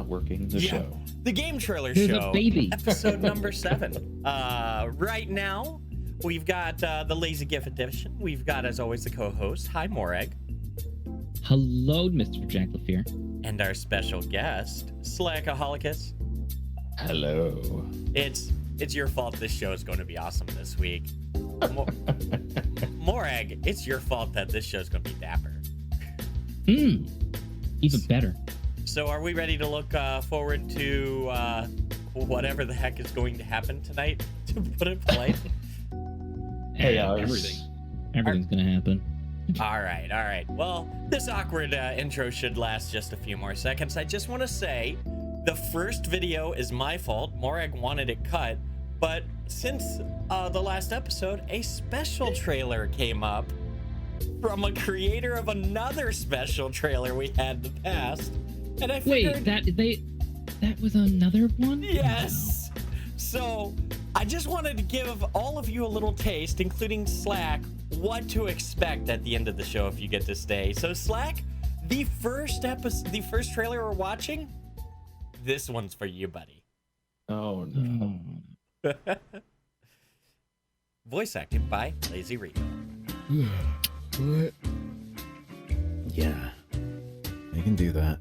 not working the show. The Game Trailer There's Show, a baby. episode number 7. Right now, we've got the Lazy GIF edition. We've got, as always, the co-host, tehMorag. Hello, Mr. Jacklifear. And our special guest, Slackaholicus. Hello. It's your fault this show is going to be awesome this week. Morag, it's your fault that this show is going to be dapper. Even better. So are we ready to look forward to whatever the heck is going to happen tonight, to put it polite? Everything's going to happen. All right. Well, this awkward intro should last just a few more seconds. I just want to say the first video is my fault. Morag wanted it cut, but since the last episode, a special trailer came up from a creator of another special trailer we had in the past, and I figured... Wait, that was another one? Yes. So I just wanted to give all of you a little taste, including Slack, what to expect at the end of the show if you get to stay. So Slack, the first trailer we're watching, this one's for you, buddy. Oh no. Voice acted by Lazy Rico. What? Yeah, I can do that.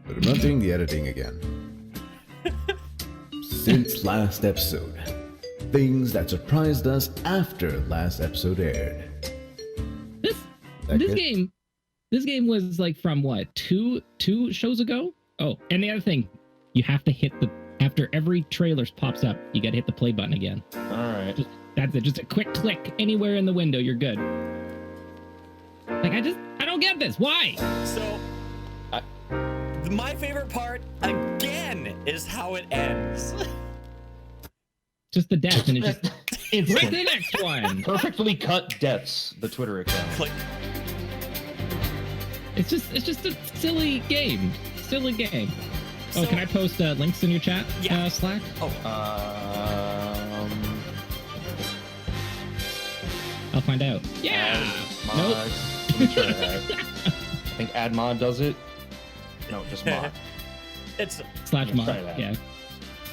But I'm not doing the editing again. Since last episode, things that surprised us after last episode aired. This game was like from what, two shows ago? Oh, and the other thing, you have to hit after every trailer pops up, you gotta hit the play button again. All right. That's it. Just a quick click anywhere in the window, you're good. Like I don't get this. Why? So, my favorite part again is how it ends. Just the death, and it's right the next one. Perfectly cut deaths. The Twitter account. Click. It's just a silly game. Silly game. So, can I post links in your chat, Slack? I'll find out. Yeah. Nope. Let me try that. I think add mod does it. No, just mod. It's / mod. Yeah.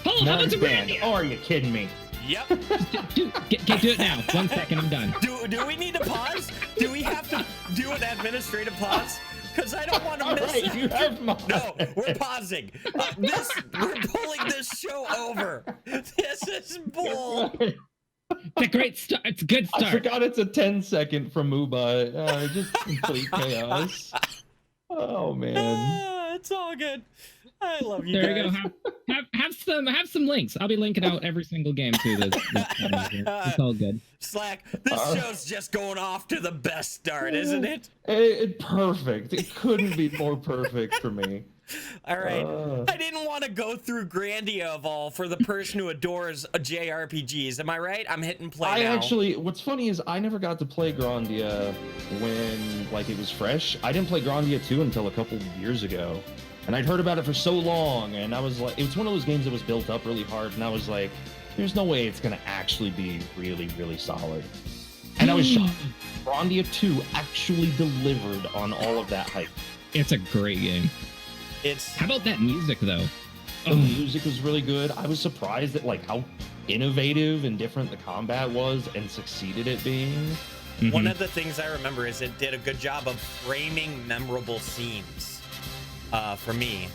Oh, how about band? Are you kidding me? Yep. do it now. 1 second, I'm done. Do we need to pause? Do we have to do an administrative pause? Because I don't want to miss it. You have mod. No, we're pausing. We're pulling this show over. This is bull. It's a great start. It's a good start. I forgot it's a 10-second from Muba. Just complete chaos. Oh man. It's all good. I love you there guys. You go. Have some links. I'll be linking out every single game too. It's all good. Slack, this show's just going off to the best start, isn't it? Perfect. It couldn't be more perfect for me. All right. I didn't want to go through Grandia of all for the person who adores JRPGs. Am I right? I'm hitting play now. What's funny is I never got to play Grandia when it was fresh. I didn't play Grandia 2 until a couple years ago. And I'd heard about it for so long, and I was like, it was one of those games that was built up really hard, and I was like, there's no way it's gonna actually be really, really solid. And I was shocked. Grandia 2 actually delivered on all of that hype. It's a great game. How about that music though? The music was really good. I was surprised at how innovative and different the combat was and succeeded at being. One of the things I remember is it did a good job of framing memorable scenes. For me,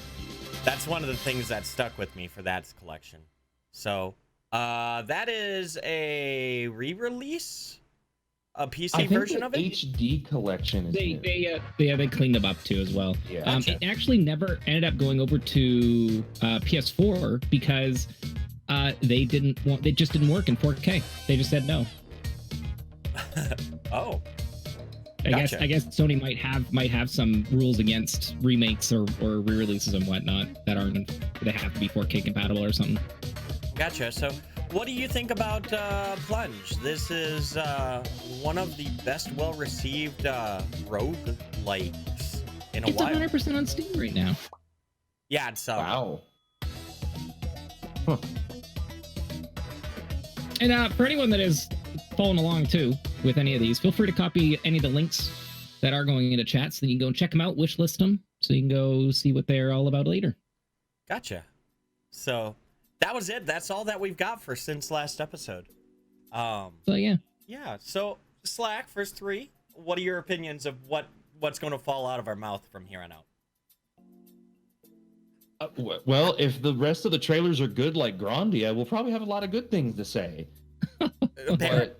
that's one of the things that stuck with me for that collection. So that is a re-release, a PC version of it. HD collection is they cleaned them up too as well. Yeah, gotcha. It actually never ended up going over to PS4 because they just didn't work in 4K. They just said no. Oh. I guess Sony might have some rules against remakes or re-releases and whatnot that they have to be 4K compatible or something. Gotcha. So what do you think about Plunge? This is one of the best well-received roguelikes in a while. It's 100% on Steam right now. Yeah, it's wow. Huh. And for anyone that is following along too with any of these, feel free to copy any of the links that are going into chat so that you can go and check them out, wishlist them, so you can go see what they're all about later. Gotcha. So that was it. That's all that we've got for since last episode. So yeah. Yeah. So Slack, first 3. What are your opinions of what's going to fall out of our mouth from here on out? Well, if the rest of the trailers are good like Grandia, we'll probably have a lot of good things to say. But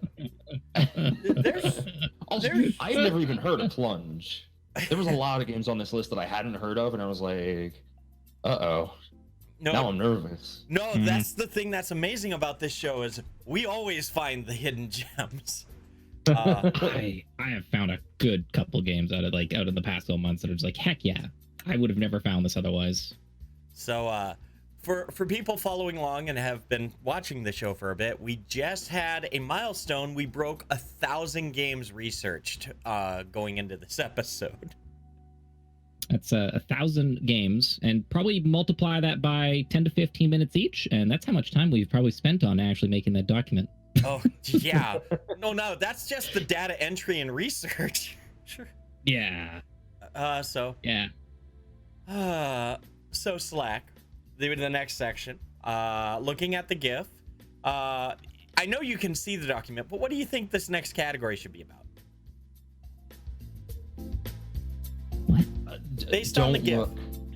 I've never even heard of Plunge. There was a lot of games on this list that I hadn't heard of, and I was like, uh-oh. No, now I'm nervous. No, that's the thing that's amazing about this show is we always find the hidden gems. I have found a good couple games out of the past couple months that are just like, heck yeah, I would have never found this otherwise. So for people following along and have been watching the show for a bit, we just had a milestone. We broke 1,000 games researched going into this episode. That's 1,000 games, and probably multiply that by 10 to 15 minutes each, and that's how much time we've probably spent on actually making that document. Oh, yeah. No, that's just the data entry and research. Sure. Yeah. So Slack, the next section, looking at the GIF. I know you can see the document, but what do you think this next category should be about? What? Based on the GIF.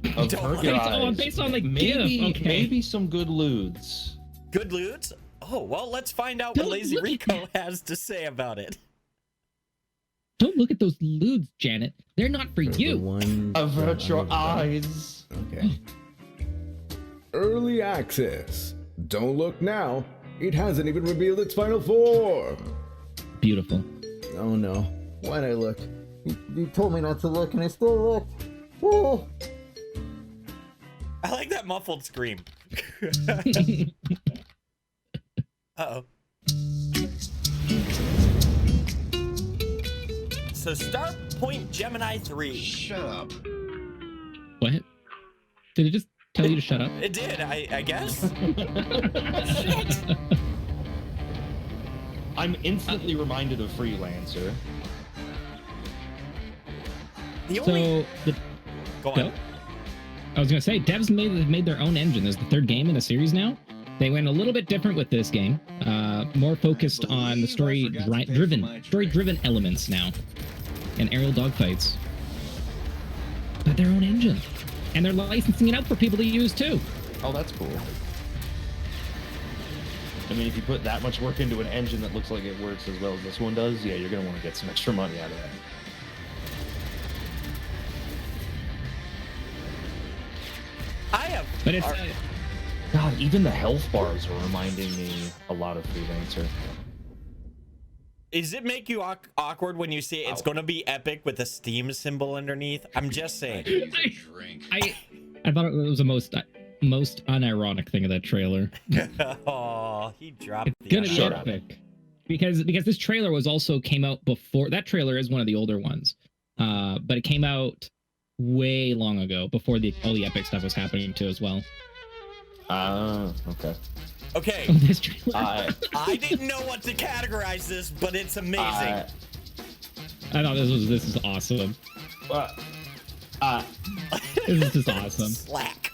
Based on the GIF. Okay. Maybe some good lewds. Good lewds? Oh, well, let's find out what Lazy Rico has to say about it. Don't look at those lewds, Janet. They're not for you. Avert your eyes. Okay. Early access. Don't look now. It hasn't even revealed its final form. Beautiful. Oh no. Why'd I look? You told me not to look and I still looked. Oh. I like that muffled scream. Uh-oh. So Start Point Gemini 3. Shut up. What? Did it just tell you to shut up? It did, I guess. Shit. I'm instantly reminded of Freelancer. The only... Go on. I was gonna say, devs made their own engine. There's the 3rd game in the series now. They went a little bit different with this game, more focused on the story-driven elements now, and aerial dogfights. But their own engine, and they're licensing it out for people to use too. Oh, that's cool. I mean, if you put that much work into an engine that looks like it works as well as this one does, yeah, you're gonna want to get some extra money out of that. But it's God, even the health bars are reminding me a lot of Freelancer. Does it make you awkward when you see it's going to be epic with a Steam symbol underneath? I'm just saying. I thought it was the most unironic thing of that trailer. Oh, he dropped it's gonna be epic. Because this trailer came out before. That trailer is one of the older ones. But it came out way long ago, before all the epic stuff was happening too as well. Okay. Okay. This trailer. I didn't know what to categorize this, but it's amazing. I thought this is awesome. This is just awesome. Slack.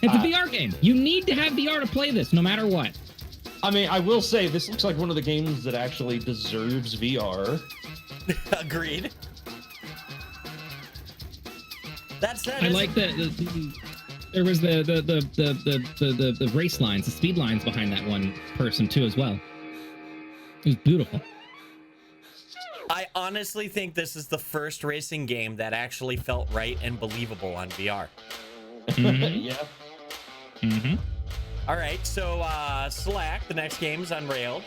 It's a VR game. You need to have VR to play this, no matter what. I mean, I will say this looks like one of the games that actually deserves VR. Agreed. That said, I like that there was the race lines, the speed lines behind that one person too as well. It was beautiful. I honestly think this is the first racing game that actually felt right and believable on VR. Mm-hmm. Yeah. Mm-hmm. All right, so Slack, the next game is Unrailed.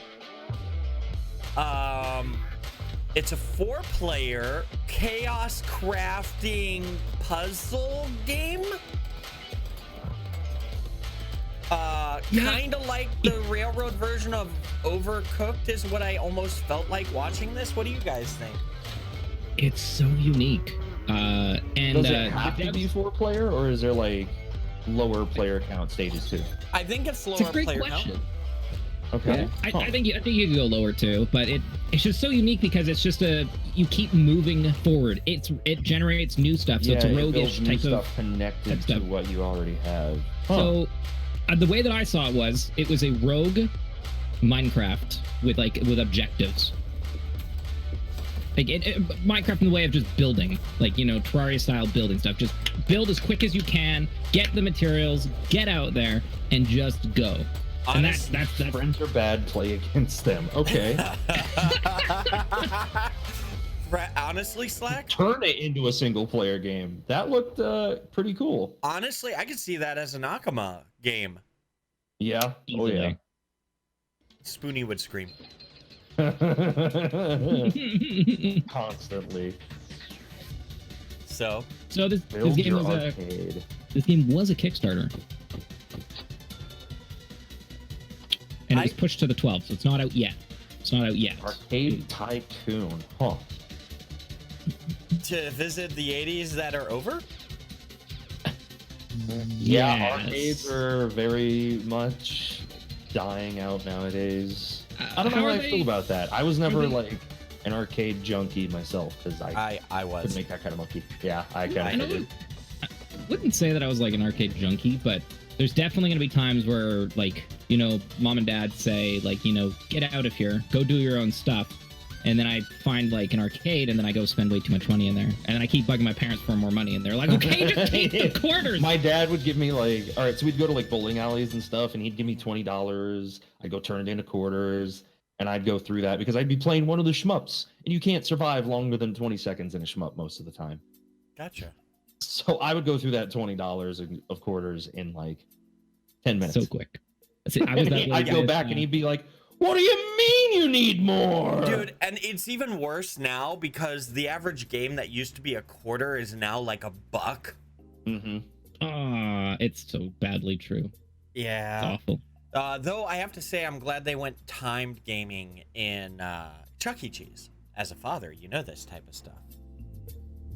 It's a 4-player chaos crafting puzzle game. Kind of like the railroad version of Overcooked is what I almost felt like watching this. What do you guys think? It's so unique. And does it have to be 4-player, or is there like lower player count stages too? I think it's lower it's a great player question. count. Okay. Yeah, I think you could go lower too, but it's just so unique because it's just you keep moving forward. It generates new stuff, so it's a roguish new type stuff of connected to what you already have. So the way that I saw it was a rogue Minecraft with objectives. Like Minecraft in the way of just building, like, you know, Terraria style building stuff. Just build as quick as you can, get the materials, get out there, and just go. Honestly, and that's friends are bad. Play against them. Okay. Honestly, Slack, turn it into a single player game. That looked pretty cool. Honestly, I could see that as an Akama game. Yeah. Oh yeah. Spoonie would scream. Constantly. So this game was a Kickstarter, and it was pushed to the 12th, so it's not out yet. Arcade Tycoon, huh? To visit the 80s that are over. Yeah, Yes. arcades are very much dying out nowadays. I don't know how I feel about that. I was never like an arcade junkie myself because I was. Could make that kind of monkey. Yeah, I kind of did. I wouldn't say that I was like an arcade junkie, but there's definitely going to be times where, like, you know, mom and dad say, like, you know, get out of here, go do your own stuff. And then I find like an arcade, and then I go spend way too much money in there. And then I keep bugging my parents for more money, and they're like, okay, just keep the quarters. My dad would give me like, all right, so we'd go to like bowling alleys and stuff, and he'd give me $20. I'd go turn it into quarters, and I'd go through that because I'd be playing one of the shmups, and you can't survive longer than 20 seconds in a shmup most of the time. Gotcha. So I would go through that $20 of quarters in like 10 minutes. So quick. See, I'd go back, and he'd be like, what do you mean you need more? Dude, and it's even worse now because the average game that used to be a quarter is now like $1. Mm-hmm. It's so badly true. Yeah. It's awful. Though I have to say, I'm glad they went timed gaming in Chuck E. Cheese. As a father, you know this type of stuff.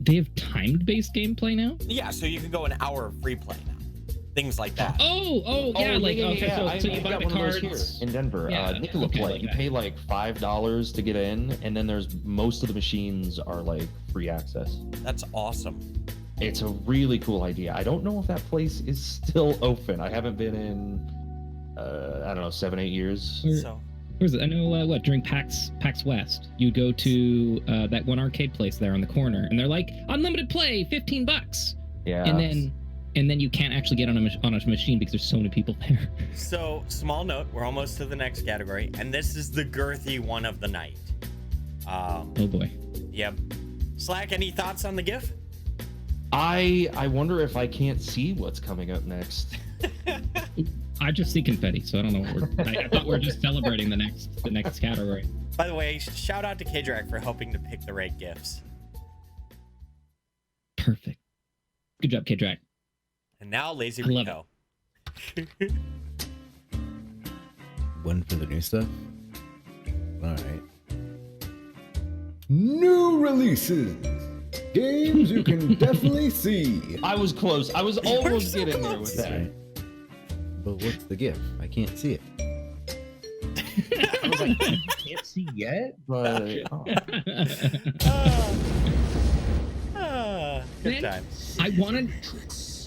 They have timed-based gameplay now? Yeah, so you can go an hour of free play now. Things like that. Oh, yeah, so you buy the cards here in Denver. Yeah, Nicola okay, Play. like You that. pay like $5 to get in, and then there's most of the machines are like free access. That's awesome. It's a really cool idea. I don't know if that place is still open. I haven't been in, I don't know, 7-8 years. So. Where's it? I know during PAX West, you go to that one arcade place there on the corner, and they're like, unlimited play, $15. Yeah. And then you can't actually get on a machine because there's so many people there. So, small note, we're almost to the next category, and this is the girthy one of the night. Oh boy. Yep. Slack, any thoughts on the GIF? I wonder if I can't see what's coming up next. I just see confetti, so I don't know what I thought we were just celebrating the next category. By the way, shout out to tehMorag for helping to pick the right GIFs. Perfect. Good job, tehMorag. And now, Lazy I love Rico. One for the new stuff? Alright. New releases! Games you can definitely see! I was close. I was almost getting there with that. Right. But what's the gift? I can't see it. I was like, I can't see yet, but Good Man, times.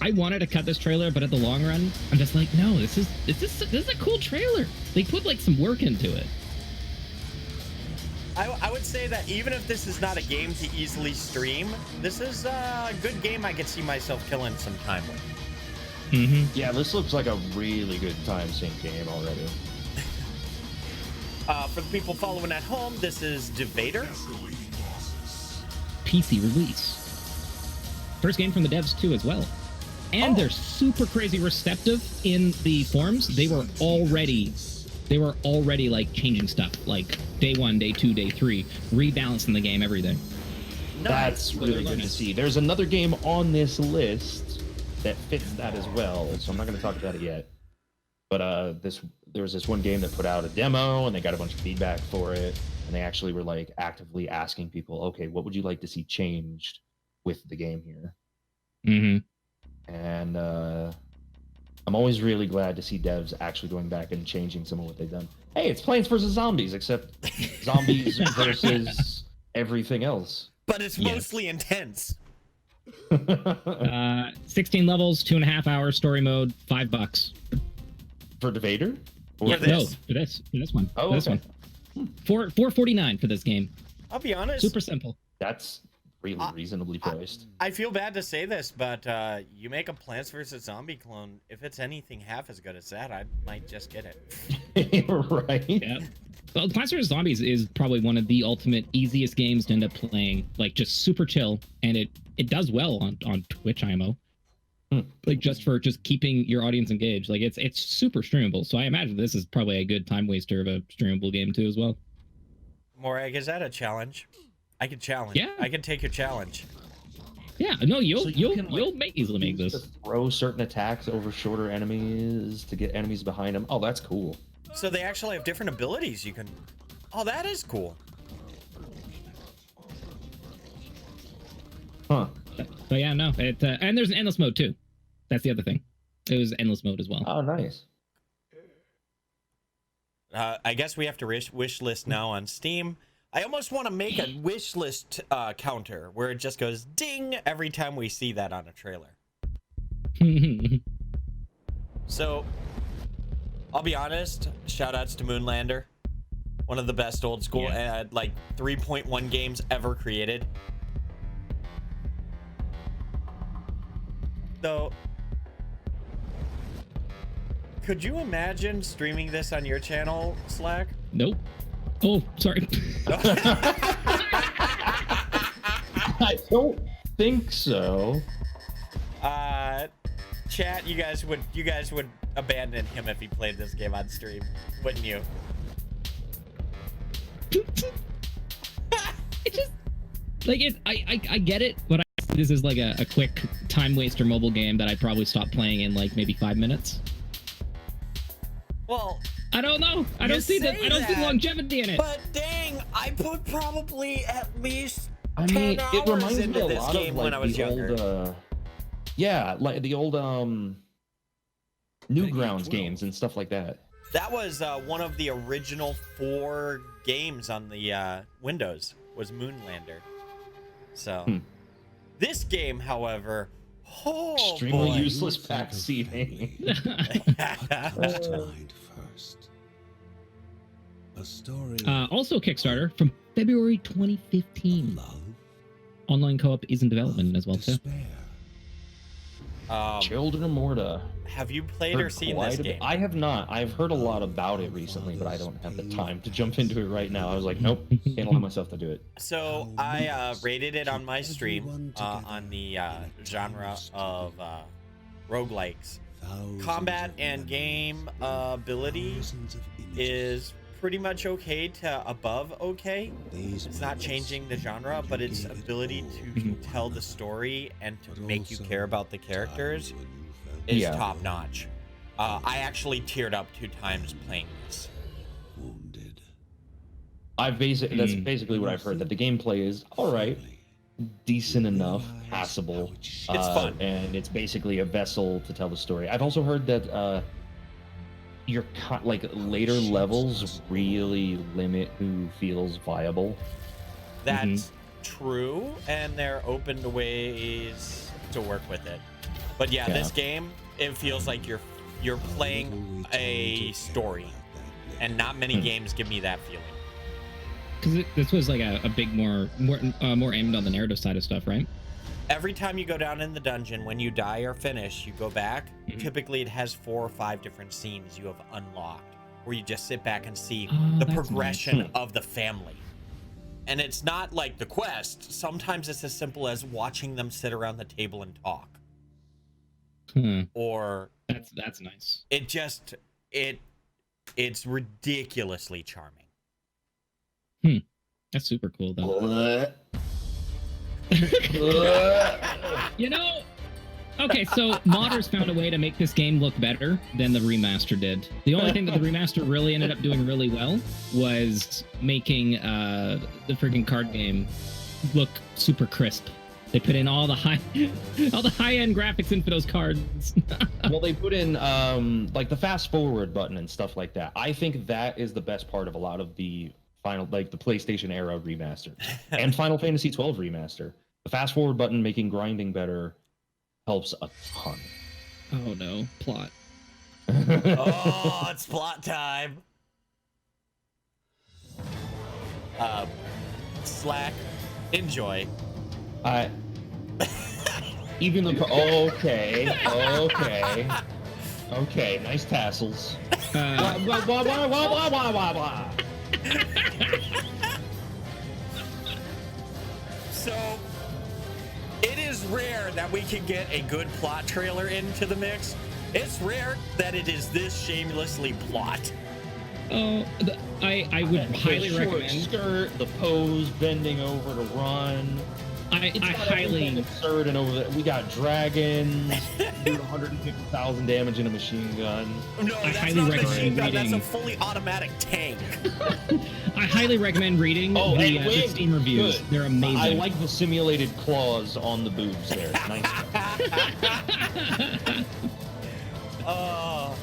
I wanted to cut this trailer, but at the long run, I'm just like, no, this is a cool trailer. They put like some work into it. I would say that even if this is not a game to easily stream, this is a good game I could see myself killing some time with. Mm-hmm. yeah, this looks like a really good time sync game already. For the people following at home, this is Devader. PC release. First game from the devs too as well. And they're super crazy receptive in the forums. They were already like changing stuff, like day 1, day 2, day 3, rebalancing the game every day. That's really good to see. There's another game on this list that fits that as well, so I'm not going to talk about it yet. But there was this one game that put out a demo, and they got a bunch of feedback for it, and they actually were like actively asking people, okay, what would you like to see changed with the game here? Mm-hmm. And I'm always really glad to see devs actually going back and changing some of what they've done. Hey, it's Plants vs. Zombies, except zombies versus everything else. But it's mostly intense. 16 levels, 2.5 hours, story mode, $5. For Devader? Yeah, this? no, for this one. Oh, for this okay. one. $4.49 for this game. I'll be honest. Super simple. That's really reasonably priced. I feel bad to say this, but you make a Plants vs. Zombie clone. If it's anything half as good as that, I might just get it. Right? Yeah. Well, Plants vs. Zombies is probably one of the ultimate easiest games to end up playing. Like, just super chill, and it does well on Twitch IMO. Like, just keeping your audience engaged. Like, it's super streamable. So I imagine this is probably a good time waster of a streamable game too as well. Morag, is that a challenge? I could challenge. Yeah. I can take your challenge. Yeah, no, you'll So you can, easily make this. Just throw certain attacks over shorter enemies to get enemies behind them. Oh, that's cool. So they actually have different abilities you can... Oh, that is cool. Huh. So yeah, no, and there's an endless mode too. That's the other thing. It was endless mode as well. Oh, nice. I guess we have to wish list now on Steam. I almost want to make a wish list counter where it just goes ding every time we see that on a trailer. So, I'll be honest, shout outs to Moonlander. One of the best old school, like 3.1 games ever created. Though, could you imagine streaming this on your channel, Slack? Nope. Oh, sorry. I don't think so. Chat, you guys would abandon him if he played this game on stream, wouldn't you? It just like it. I get it, but this is like a quick time waster mobile game that I probably stopped playing in like maybe 5 minutes. Well, I don't know. I don't see longevity in it. But dang, I put probably at least I 10 mean, hours it reminds me into a this lot game of like when I was the younger. old, yeah, like the old Newgrounds games and stuff like that. That was one of the original 4 games on the Windows, was Moonlander. So, this game, however, oh Extremely boy. useless backseating. First. A story Also Kickstarter from February 2015. love, Online co-op is in development as well too. despair. Children of Morta. Have you played or Heard seen quite this a bit. game? I have not. I've heard a lot about it recently, but I don't have the time to jump into it right now. I was like, nope, can't allow myself to do it. So I rated it on my stream on the genre of roguelikes. Combat and game ability is pretty much okay to above okay. It's not changing the genre, but its ability to tell the story and to make you care about the characters is top notch. I actually teared up 2 times playing this. Wounded. That's basically what I've heard. That the gameplay is all right, decent enough, passable. It's fun, and it's basically a vessel to tell the story. I've also heard that your like later levels really limit who feels viable. That's true, and they're open to ways to work with it. But yeah, this game, it feels like you're playing a story, and not many games give me that feeling. Because this was like a big more aimed on the narrative side of stuff, right? Every time you go down in the dungeon, when you die or finish, you go back. Typically, it has 4 or 5 different scenes you have unlocked, where you just sit back and see the progression nice. of the family. And it's not like the quest. Sometimes it's as simple as watching them sit around the table and talk. Or that's nice. it just it's ridiculously charming. That's super cool though. You know, okay, so modders found a way to make this game look better than the remaster did. The only thing that the remaster really ended up doing really well was making the freaking card game look super crisp. They put in all the high-end graphics in for those cards. Well, they put in like the fast forward button and stuff like that. I think that is the best part of a lot of the the PlayStation era remaster and Final Fantasy 12 remaster. The fast forward button making grinding better helps a ton. Oh no, plot. Oh, it's plot time. Slack, enjoy. Even the okay, nice tassels. Blah, blah, blah, blah, blah, blah, blah, blah. So, it is rare that we can get a good plot trailer into the mix. It's rare that it is this shamelessly plot. Oh, I would highly The short recommend. skirt, the pose, bending over to run. I highly absurd and over there. We got dragons, do 150,000 damage in a machine gun. No, I that's highly not a machine recommend gun. That's a reading- fully automatic tank. I highly recommend reading the Steam reviews. good. They're amazing. I like the simulated claws on the boobs there. Nice. Oh,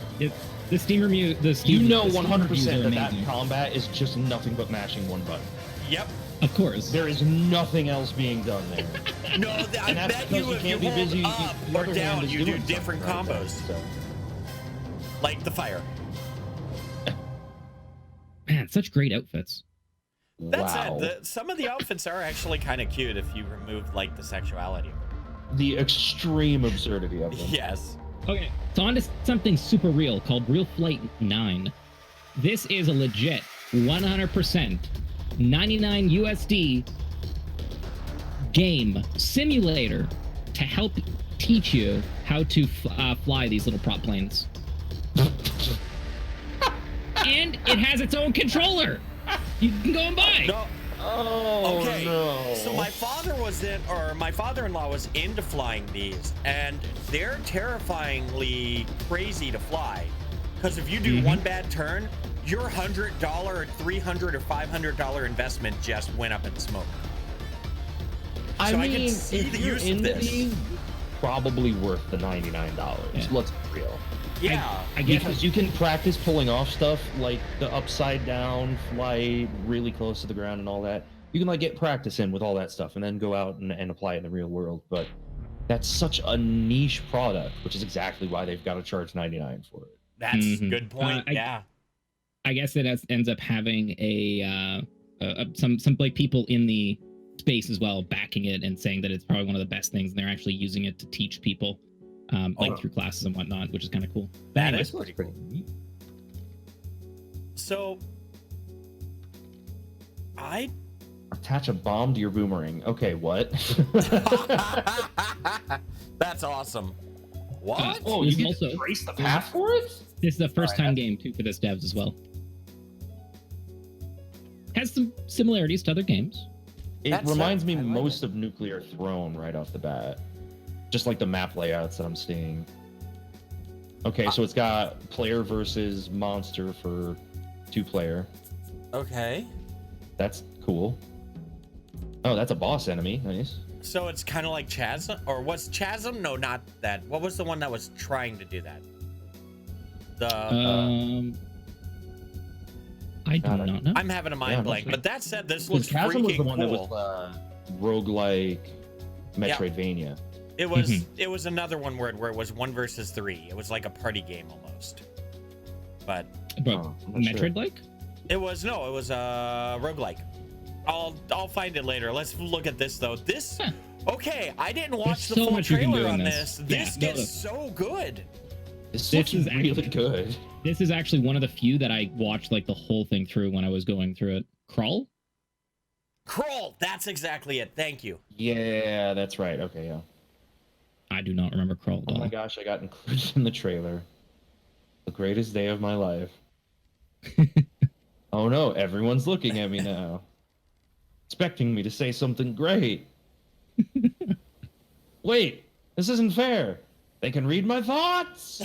the Steam review. The Steam, You know the Steam reviews 100% are that amazing. combat is just nothing but mashing one button. yep. Of course. There is nothing else being done there. No, I And that's bet because you if you can't be hold busy. up the or other hand down, is you do doing different something right combos. there, so. Like the fire. Man, such great outfits. That's Wow. it. Some of the outfits are actually kind of cute if you remove like the sexuality. The extreme absurdity of them. Yes. Okay, so on to something super real called Real Flight 9. This is a legit 100% 99 USD game simulator to help teach you how to fly these little prop planes. And it has its own controller. You can go and buy. No. Oh, Okay. no. So my father-in-law was into flying these, and they're terrifyingly crazy to fly. Because if you do one bad turn, your $100 or $300 or $500 investment just went up in smoke. I So mean, I can see if the you're use of into this. these, probably worth the $99. Yeah. Let's be real. Yeah. I guess Because you can practice pulling off stuff like the upside down flight, really close to the ground and all that. You can like get practice in with all that stuff and then go out and apply it in the real world. But that's such a niche product, which is exactly why they've got to charge $99 for it. That's a good point. I guess it ends up having some like people in the space as well backing it and saying that it's probably one of the best things, and they're actually using it to teach people through classes and whatnot, which is kind of cool. That Anyway, is pretty cool. neat. So I Attach a bomb to your boomerang. Okay, what? That's awesome. What? Oh, This you is can also- trace the path for it? This is the first Alright, time game too for this devs as well. Has some similarities to other games. It That's reminds me I like most of Nuclear Throne right off the bat. Just like the map layouts that I'm seeing. Okay, so it's got player versus monster for 2-player. Okay. That's cool. Oh, that's a boss enemy. Nice. So it's kind of like Chasm, or was Chasm? No, not that. What was the one that was trying to do that? I do God, not know. I'm having a mind Yeah, blank. that's But that said, this Because looks Chasm was freaking the one cool. that was roguelike Metroidvania. It was it was another one where it was 1 versus 3. It was like a party game almost. But But Oh, I'm not sure. Metroid like? it was roguelike. I'll find it later. Let's look at this though. This okay, I didn't watch There's the so full much you can do trailer in on this. this. Yeah, This no, gets look. so good. This This looks is really actually- good. This is actually one of the few that I watched like the whole thing through when I was going through it. Crawl? Crawl, that's exactly it. Thank you. Yeah, that's right. Okay, yeah. I do not remember Crawl at Oh all. my gosh, I got included in the trailer. The greatest day of my life. Oh no, everyone's looking at me now. Expecting me to say something great. Wait, this isn't fair. They can read my thoughts.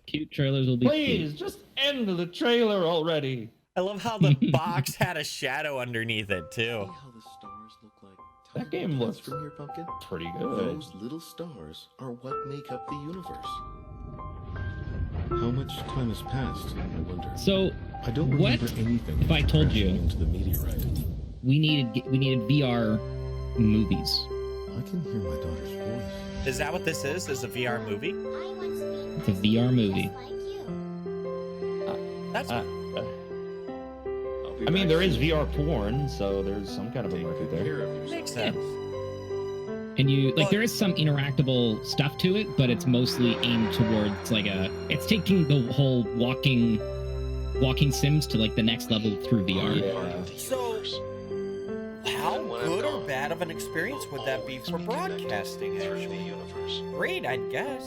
Cute trailers will be Please, cute. just end the trailer already. I love how the box had a shadow underneath it too. how the stars look like That game looks from here, Pumpkin. pretty good. Those little stars are what make up the universe. How much time has passed, I wonder? So, I don't what remember anything. if I told you into the meteorite? we needed VR movies? I can hear my daughter's voice. Is that what this is? Is a VR movie? It's a VR movie. That's I mean, there is VR porn, so there's some kind of a market there. makes sense. And you like Well- there is some interactable stuff to it, but it's mostly aimed towards it's taking the whole walking sims to like the next level through VR. So, how good or bad of an experience would that be for broadcasting? Actually, great, I guess.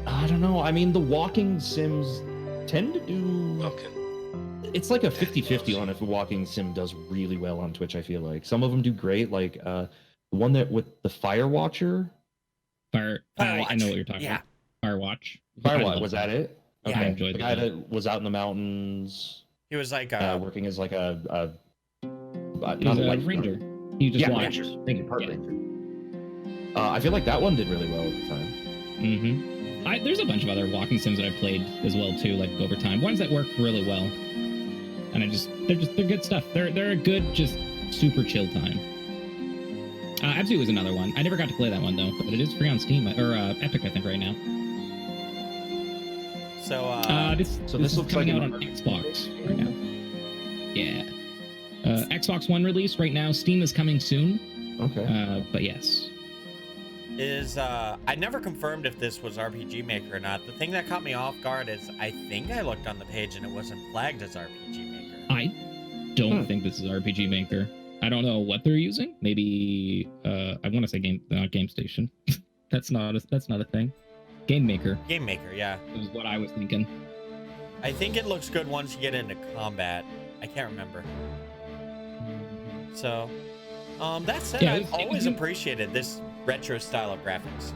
I don't know. I mean, the walking sims tend to do... It's like a 50-50 on if a walking sim does really well on Twitch, I feel like. Some of them do great, like the one that with the Fire Watcher. I know what you're talking about. Firewatch. Firewatch, was that it? Yeah, Okay. I enjoyed the guy that. that was out in the mountains He was like, working as like a He not was a a life ranger. You just Yeah, watched. Rangers. Thank you, Park Ranger. I feel like that one did really well at the time. Mm-hmm. There's a bunch of other walking sims that I played as well too, like over time. Ones that work really well, and they're good stuff. They're a good, just super chill time. Abzu was another one. I never got to play that one though, but it is free on Steam or Epic, I think, right now. so, This looks is coming like out on Xbox right now. Yeah. Xbox One release right now. Steam is coming soon. Okay. But yes. I never confirmed if this was RPG Maker or not. The thing that caught me off guard is I think I looked on the page and it wasn't flagged as RPG Maker. I don't think this is RPG Maker. I don't know what they're using. Maybe I want to say Game Station. that's not a thing. Game Maker Game Maker, yeah. is what I was thinking. I think it looks good once you get into combat. I can't remember. So, that said, Yeah, I've always appreciated this retro style of graphics.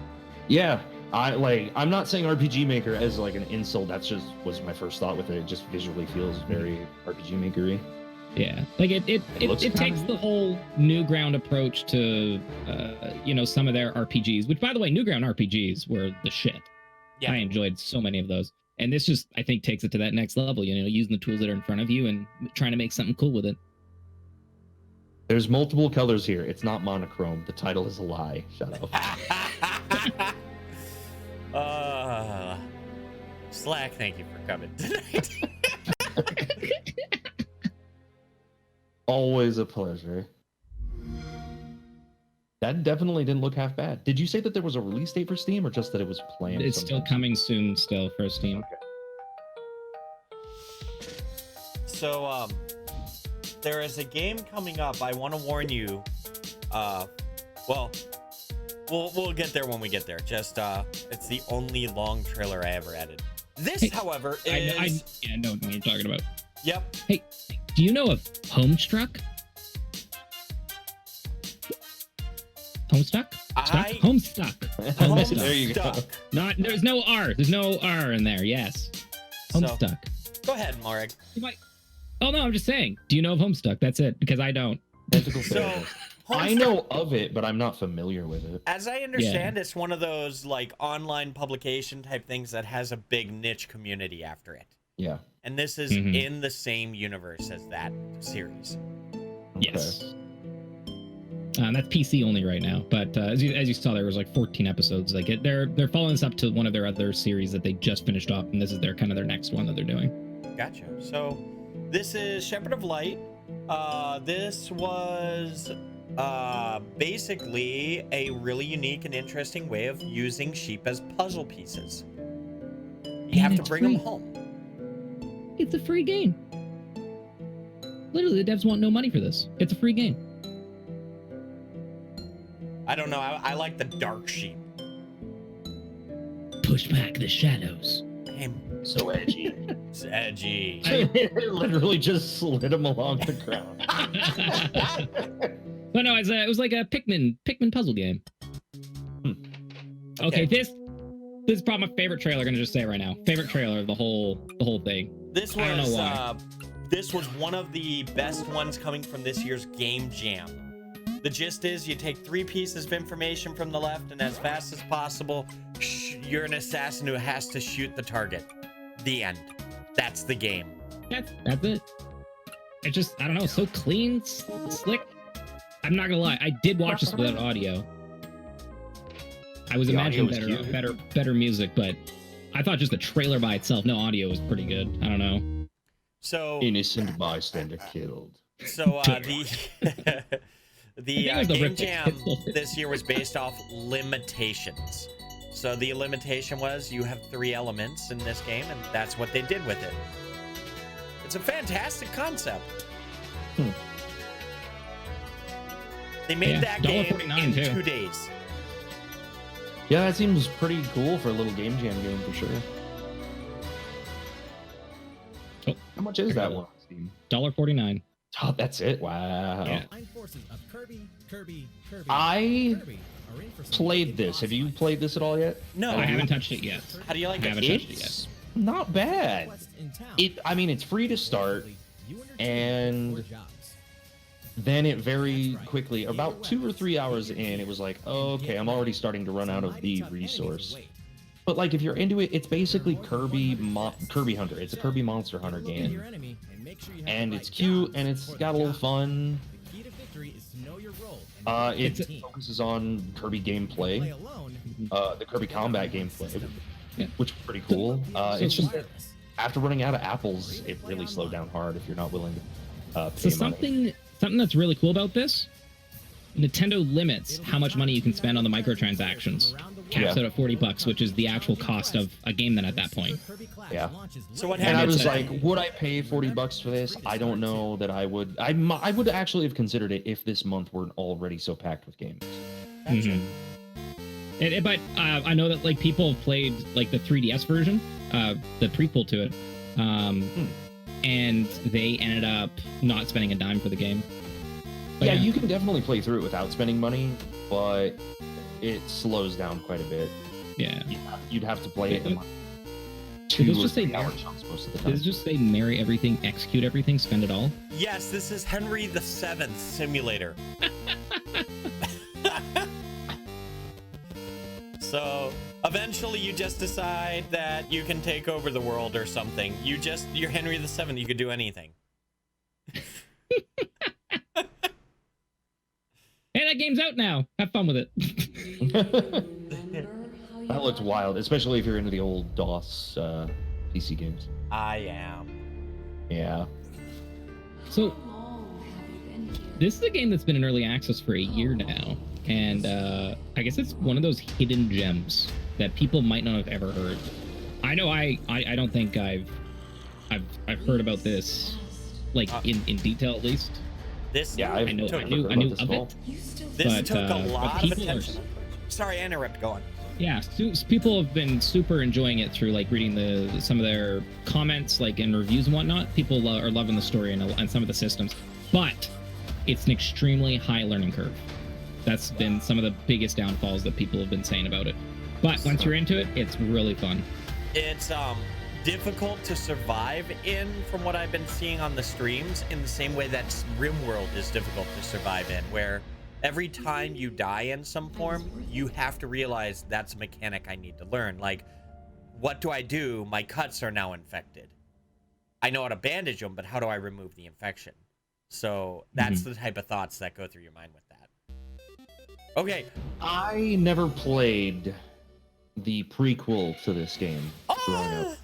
Yeah, I'm not saying RPG Maker as like an insult. That's just was my first thought with it. It just visually feels very RPG Maker-y. Yeah, like it looks takes kinda the whole Newground approach to some of their RPGs, which by the way, Newground RPGs were the shit. Yeah. I enjoyed so many of those, and this just I think takes it to that next level. Using the tools that are in front of you and trying to make something cool with it. There's multiple colors here. It's not monochrome. The title is a lie. Shut up. Slack, thank you for coming tonight. Always a pleasure. That definitely didn't look half bad. Did you say that there was a release date for Steam or just that it was planned? It's still coming soon, still for Steam. Okay. So, there is a game coming up. I want to warn you. Well, we'll get there when we get there. Just, it's the only long trailer I ever added. This, Hey, however, is... I know what you're talking about. Yep. Hey, do you know of Homestuck? Homestuck? Homestuck. Homestuck. There you go. There's no R. There's no R in there. Yes. Homestuck. Go ahead, Morag. You might. Oh no, I'm just saying. Do you know of Homestuck? That's it. Because I don't. Tentacle So, Therapist. I know of it, but I'm not familiar with it. As I understand, it's one of those like online publication type things that has a big niche community after it. Yeah. And this is in the same universe as that series. Yes. That's PC only right now, but as you saw, there was like 14 episodes. Like they're following this up to one of their other series that they just finished up, and this is their next one that they're doing. Gotcha. So this is Shepherd of Light. This was basically a really unique and interesting way of using sheep as puzzle pieces. You have to bring them home. It's a free game. Literally, the devs want no money for this. It's a free game. I don't know. I like the dark sheep. Push back the shadows. So edgy. It's edgy. It literally just slid him along the ground. But no, it was like a Pikmin puzzle game. Okay, this is probably my favorite trailer. I'm gonna just say it right now. Favorite trailer of the whole thing. This I don't know was why. this was one of the best ones coming from this year's Game Jam. The gist is you take 3 pieces of information from the left, and as fast as possible, you're an assassin who has to shoot the target. The end. That's the game. That's it. It just, I don't know, so clean, slick. I'm not gonna lie, I did watch this without audio. I was The imagining audio was better music, but I thought just the trailer by itself, no audio, was pretty good. I don't know. So Innocent bystander killed. So the game jam this year was based off limitations. So the limitation was you have 3 elements in this game, and that's what they did with it. It's a fantastic concept. They made that game in too. 2 days. Yeah, that seems pretty cool for a little game jam game for sure. Oh, how much is that one? $1.49. Oh, that's it. Wow. Yeah. I played this. Have you played this at all yet? No, I haven't touched it yet. How do you like I it? haven't touched it yet. It's not bad. I mean, it's free to start, and then it very quickly, about 2 or 3 hours in, it was like, oh, okay, I'm already starting to run out of the resource. But like, if you're into it, it's basically Kirby Hunter. It's a Kirby Monster Hunter game, and it's cute and it's got a little fun. It focuses on Kirby gameplay, the Kirby combat gameplay, which is pretty cool. It's just that after running out of apples, it really slowed down hard if you're not willing to pay money. Something that's really cool about this, Nintendo limits how much money you can spend on the microtransactions. Caps out at $40, which is the actual cost of a game then at that point. Yeah. So what And I happened? was like, would I pay $40 for this? I don't know that I would. I would actually have considered it if this month weren't already so packed with games. But I know that like people have played like the 3DS version, the prequel to it, and they ended up not spending a dime for the game. But yeah, you can definitely play through it without spending money, but it slows down quite a bit. Yeah. You'd have to play it in like Did 2 this or just say 3 hour chunks most of the Does time. it just say marry everything, execute everything, spend it all? Yes, this is Henry VII simulator. So eventually you just decide that you can take over the world or something. You're Henry VII, you could do anything. Hey, that game's out now. Have fun with it. That looks wild, especially if you're into the old DOS PC games. I am. Yeah. So, this is a game that's been in early access for a year now, and I guess it's one of those hidden gems that people might not have ever heard. I know I don't think I've heard about this like in detail at least. This Yeah, I knew of it. This but, took a lot of people attention. Sorry, I interrupted. Go on. Yeah, people have been super enjoying it through like reading some of their comments, like in reviews and whatnot. People are loving the story and some of the systems, but it's an extremely high learning curve. That's been some of the biggest downfalls that people have been saying about it. But once you're into it, it's really fun. It's difficult to survive in, from what I've been seeing on the streams, in the same way that RimWorld is difficult to survive in, where every time you die in some form, you have to realize that's a mechanic I need to learn. Like, what do I do? My cuts are now infected. I know how to bandage them, but how do I remove the infection? So that's the type of thoughts that go through your mind with that. Okay. I never played the prequel to this game growing up.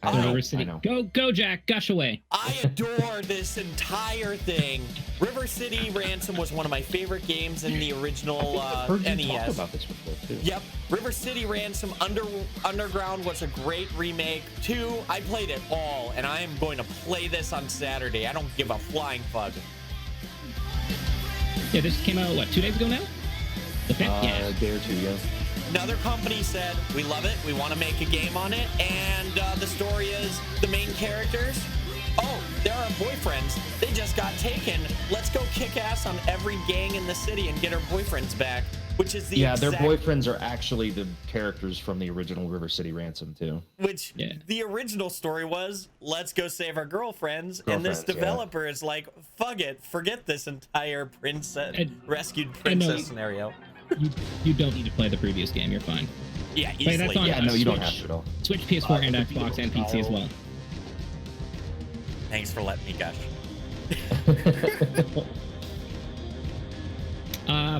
River City. Go, Jack, gush away. I adore this entire thing. River City Ransom was one of my favorite games in the original I've heard you NES. talk about this before too. Yep, River City Ransom Underground was a great remake. 2, I played it all, and I am going to play this on Saturday. I don't give a flying fuck. Yeah, this came out, what, 2 days ago now? The 5th? Yeah. A day or 2, yeah. Another company said, we love it, we want to make a game on it, and the story is the main characters, oh, there are boyfriends, they just got taken, let's go kick ass on every gang in the city and get our boyfriends back. which is the Yeah, their exact, boyfriends are actually the characters from the original River City Ransom too. which Yeah. the original story was, let's go save our girlfriends, and this developer is like, fuck it, forget this entire princess rescued princess scenario. You don't need to play the previous game. You're fine. Yeah, But easily. that's on Yeah, no, you don't Switch, have to at all. Switch, PS4, and Xbox, and PC as well. Thanks for letting me gush.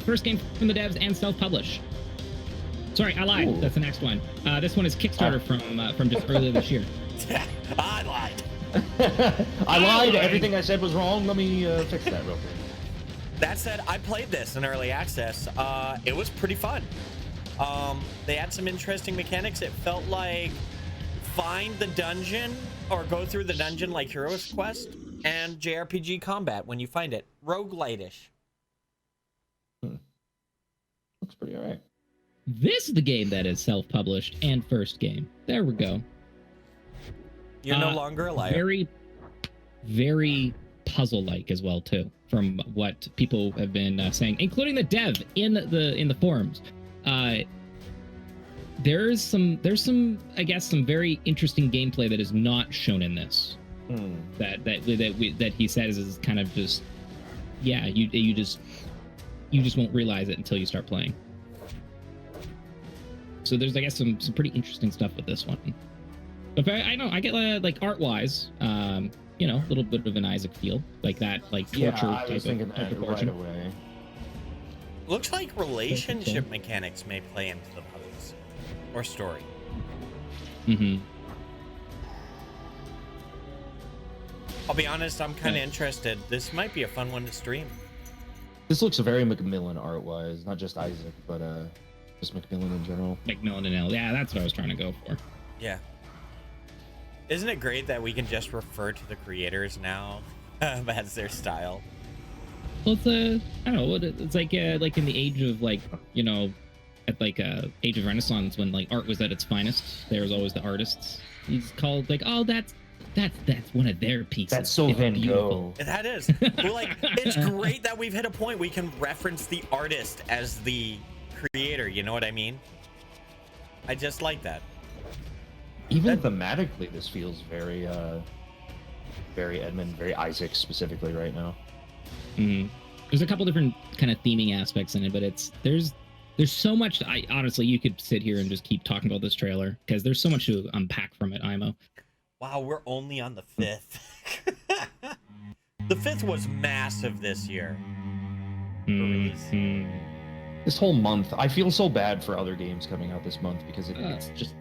First game from the devs and self-publish. Sorry, I lied. Ooh. That's the next one. This one is Kickstarter from just earlier this year. I lied. I lied. Everything I said was wrong. Let me fix that real quick. That said, I played this in early access. It was pretty fun. They had some interesting mechanics. It felt like find the dungeon or go through the dungeon like Hero's Quest, and JRPG combat when you find it. Roguelite-ish. Looks pretty alright. This is the game that is self-published and first game. There we go. You're no longer a liar. Very, very puzzle-like as well too, from what people have been saying, including the dev in the forums. There's some I guess some very interesting gameplay that is not shown in this. That he says is kind of just, yeah, you just won't realize it until you start playing. So there's, I guess, some pretty interesting stuff with this one. But I know I get like art wise, a little bit of an Isaac feel, like that, like torture I was type thinking of that right portion. away. Looks like relationship mechanics may play into the puzzles or story. Mm-hmm. I'll be honest, I'm kind of interested. This might be a fun one to stream. This looks very Macmillan art-wise, not just Isaac, but just Macmillan in general. Macmillan and L. Yeah, that's what I was trying to go for. Yeah. Isn't it great that we can just refer to the creators now as their style? Well, it's I don't know. It's like in the age of at age of Renaissance when like art was at its finest. There was always the artists. He's called like, oh, that's one of their pieces. That's so It's Van beautiful. Gogh. That is. Well, like, it's great that we've hit a point we can reference the artist as the creator. You know what I mean? I just like that. Even thematically, this feels very, very Edmund, very Isaac specifically right now. Mm. There's a couple different kind of theming aspects in it, but there's so much. Honestly, you could sit here and just keep talking about this trailer because there's so much to unpack from it. IMO. Wow, we're only on the 5th. The 5th was massive this year. Mm-hmm. This whole month, I feel so bad for other games coming out this month because it's just,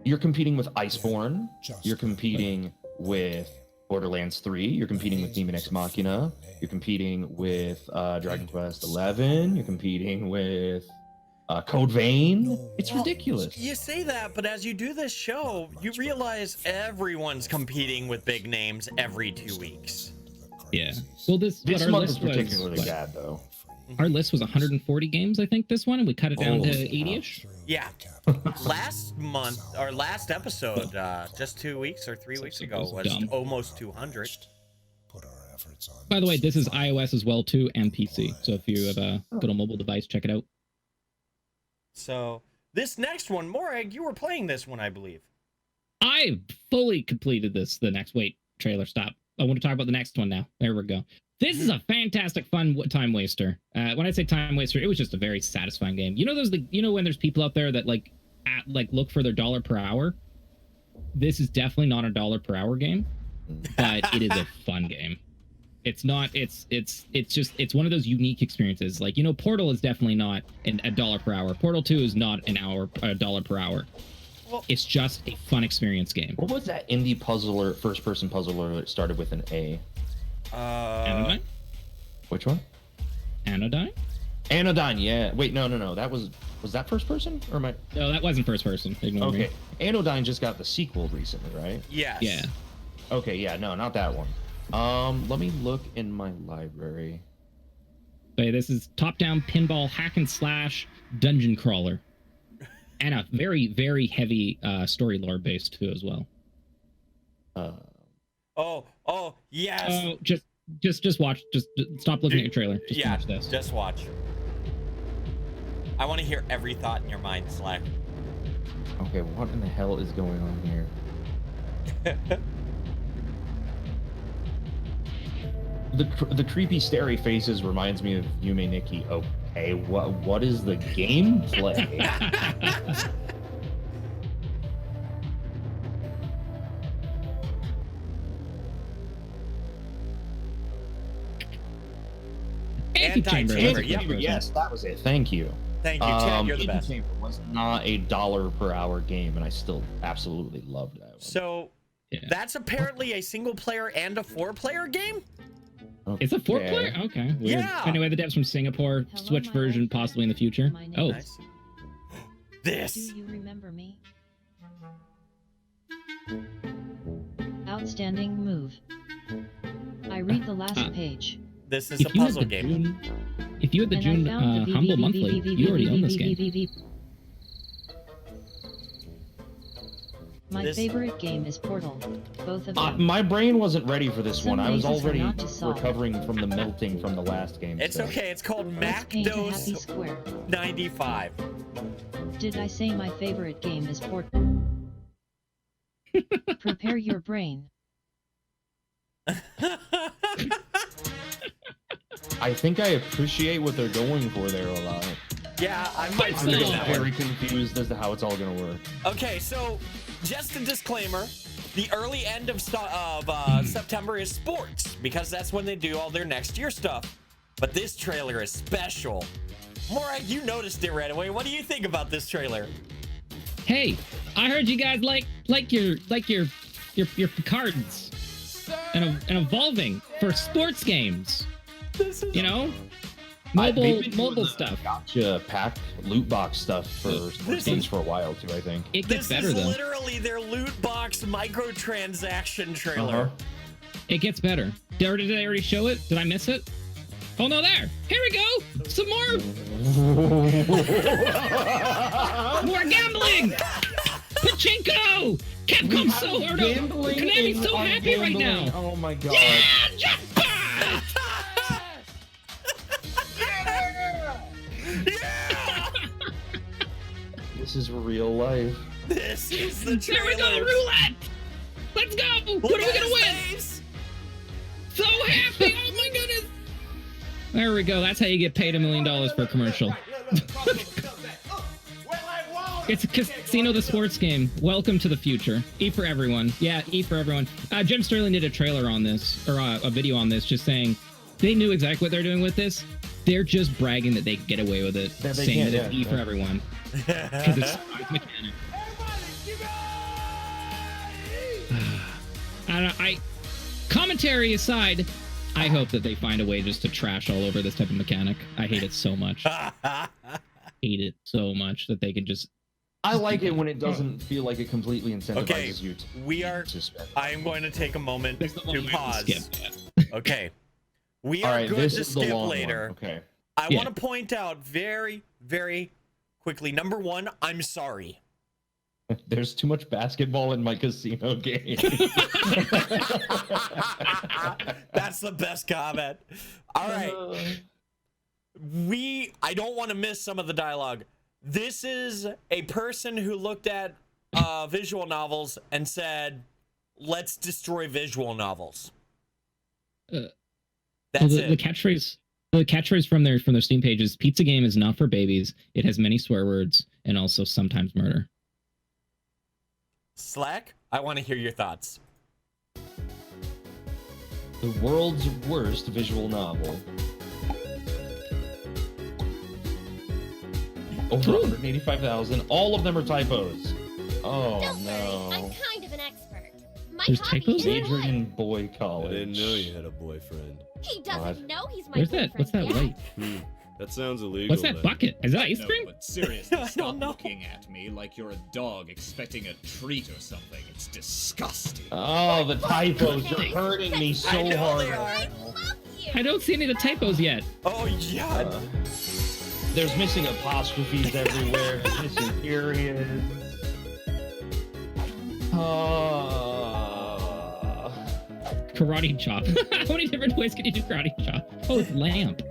you're competing with Iceborne, you're competing with Borderlands 3, you're competing with Demon X Machina, you're competing with Dragon Quest 11, you're competing with Code Vein. It's ridiculous. You say that, but as you do this show, you realize everyone's competing with big names every 2 weeks. Yeah. Well, this This month is was, particularly bad, though. Our list was 140 games, I think, this one, and we cut it down to 80-ish. Yeah. Last month, or last episode, just 2 weeks or 3 weeks ago, was dumb. almost 200. By the way, this is iOS as well, too, and PC. So if you have a good old mobile device, check it out. So, this next one, Morag, you were playing this one, I believe. I fully completed the next. Wait, trailer, stop. I want to talk about the next one now. There we go. This is a fantastic, fun time waster. When I say time waster, it was just a very satisfying game. You know when there's people out there that look for their $1 per hour? This is definitely not a $1 per hour game, but it is a fun game. It's not. It's one of those unique experiences. Like, Portal is definitely not a $1 per hour. Portal 2 is not a $1 per hour. Well, it's just a fun experience game. What was that indie puzzler, first-person puzzler that started with an A? Anodyne? Which one? Anodyne? Anodyne, yeah. Wait, no. That was that first person or am I? No, that wasn't first person. Ignore me. Okay. Anodyne just got the sequel recently, right? yes. Yeah. Okay, yeah, no, not that one. Let me look in my library. Okay, this is top-down pinball hack and slash dungeon crawler, and a very, very heavy story lore base too as well. Oh, yes. Oh, just watch. Just stop looking at your trailer. Just watch this. Just watch. I want to hear every thought in your mind, Slack. Okay, what in the hell is going on here? The creepy starey faces reminds me of Yume Nikki. Okay, what is the gameplay? Anti-chamber, yep. Yes, that was it. Thank you. Thank you, Chad. You're the Hidden best. Chamber was not a $1 per hour game, and I still absolutely loved that one. So that's apparently a single player and a 4-player game? It's a 4-player? Okay. Weird. Yeah. Anyway, the devs from Singapore, Switch version possibly in the future. Oh. Nice. This. Do you remember me? Outstanding move. I read the last page. This is a puzzle game. If you had the June Humble Monthly, you already own this game. My favorite game is Portal. Both of them. My brain wasn't ready for this one. I was mazes are already not to solve. recovering from the melting from the last game. It's so. okay. It's called Let's paint a happy MacDose square. 95. Did I say my favorite game is Portal? Prepare your brain. I think I appreciate what they're going for there a lot. Yeah, I might I'm skip just that one. very confused as to how it's all gonna work. Okay, so just a disclaimer. The early end of September is sports, because that's when they do all their next year stuff. But this trailer is special. Morag, you noticed it right away. What do you think about this trailer? Hey, I heard you guys like your cards and evolving for sports games. You know, mobile stuff. Gotcha pack loot box stuff for games for a while too. I think it gets better though. This though. is literally their loot box microtransaction trailer. It gets better. Did I already show it? Did I miss it? Oh no, there. Here we go. Some more. More gambling. Pachinko. Capcom's so Konami's so happy right now. Oh my god. Yeah, jackpot. Yeah! This is real life. This is the There trailer. we go, roulette. Let's go. What are we gonna win? Face. So happy. Oh my goodness. There we go. That's how you get paid $1 million for a commercial. It's a Casino the Sports game. Welcome to the future. E for everyone. Yeah, E for everyone. Jim Sterling did a trailer on this, or a video on this, just saying they knew exactly what they're doing with this. They're just bragging that they can get away with it, saying that it's E for everyone. Because it's mechanic. Commentary aside, I hope that they find a way just to trash all over this type of mechanic. I hate it so much. Hate it so much that they can just... I like it when it doesn't feel like it completely incentivizes you to spend. I am going to take a moment to pause. Okay. We All are right, good this to is the skip long later. one. Okay. I want to point out very, very quickly. Number one, I'm sorry. There's too much basketball in my casino game. That's the best comment. All right. I don't want to miss some of the dialogue. This is a person who looked at visual novels and said, let's destroy visual novels. That's it. The catchphrase from their Steam page is, pizza game is not for babies. It has many swear words and also sometimes murder. Slack, I want to hear your thoughts. The world's worst visual novel. Over 185,000. All of them are typos. Oh Don't no. worry, I'm kind of an expert. My There's copy typos? is Adrian good. Boy College. I didn't know you had a boyfriend. He doesn't know he's my Where's that? What's that boyfriend light? yet. That sounds illegal. What's that then. bucket? Is that ice No, cream? but seriously, I stop don't know. looking at me like you're a dog expecting a treat or something. It's disgusting. Oh, the typos are hurting me so I know hard. they right are. I now. love you. I don't see any of the typos yet. Oh, yeah. There's missing apostrophes everywhere. There's missing periods. Karate chop. How many different ways can you do karate chop? Oh, it's lamp.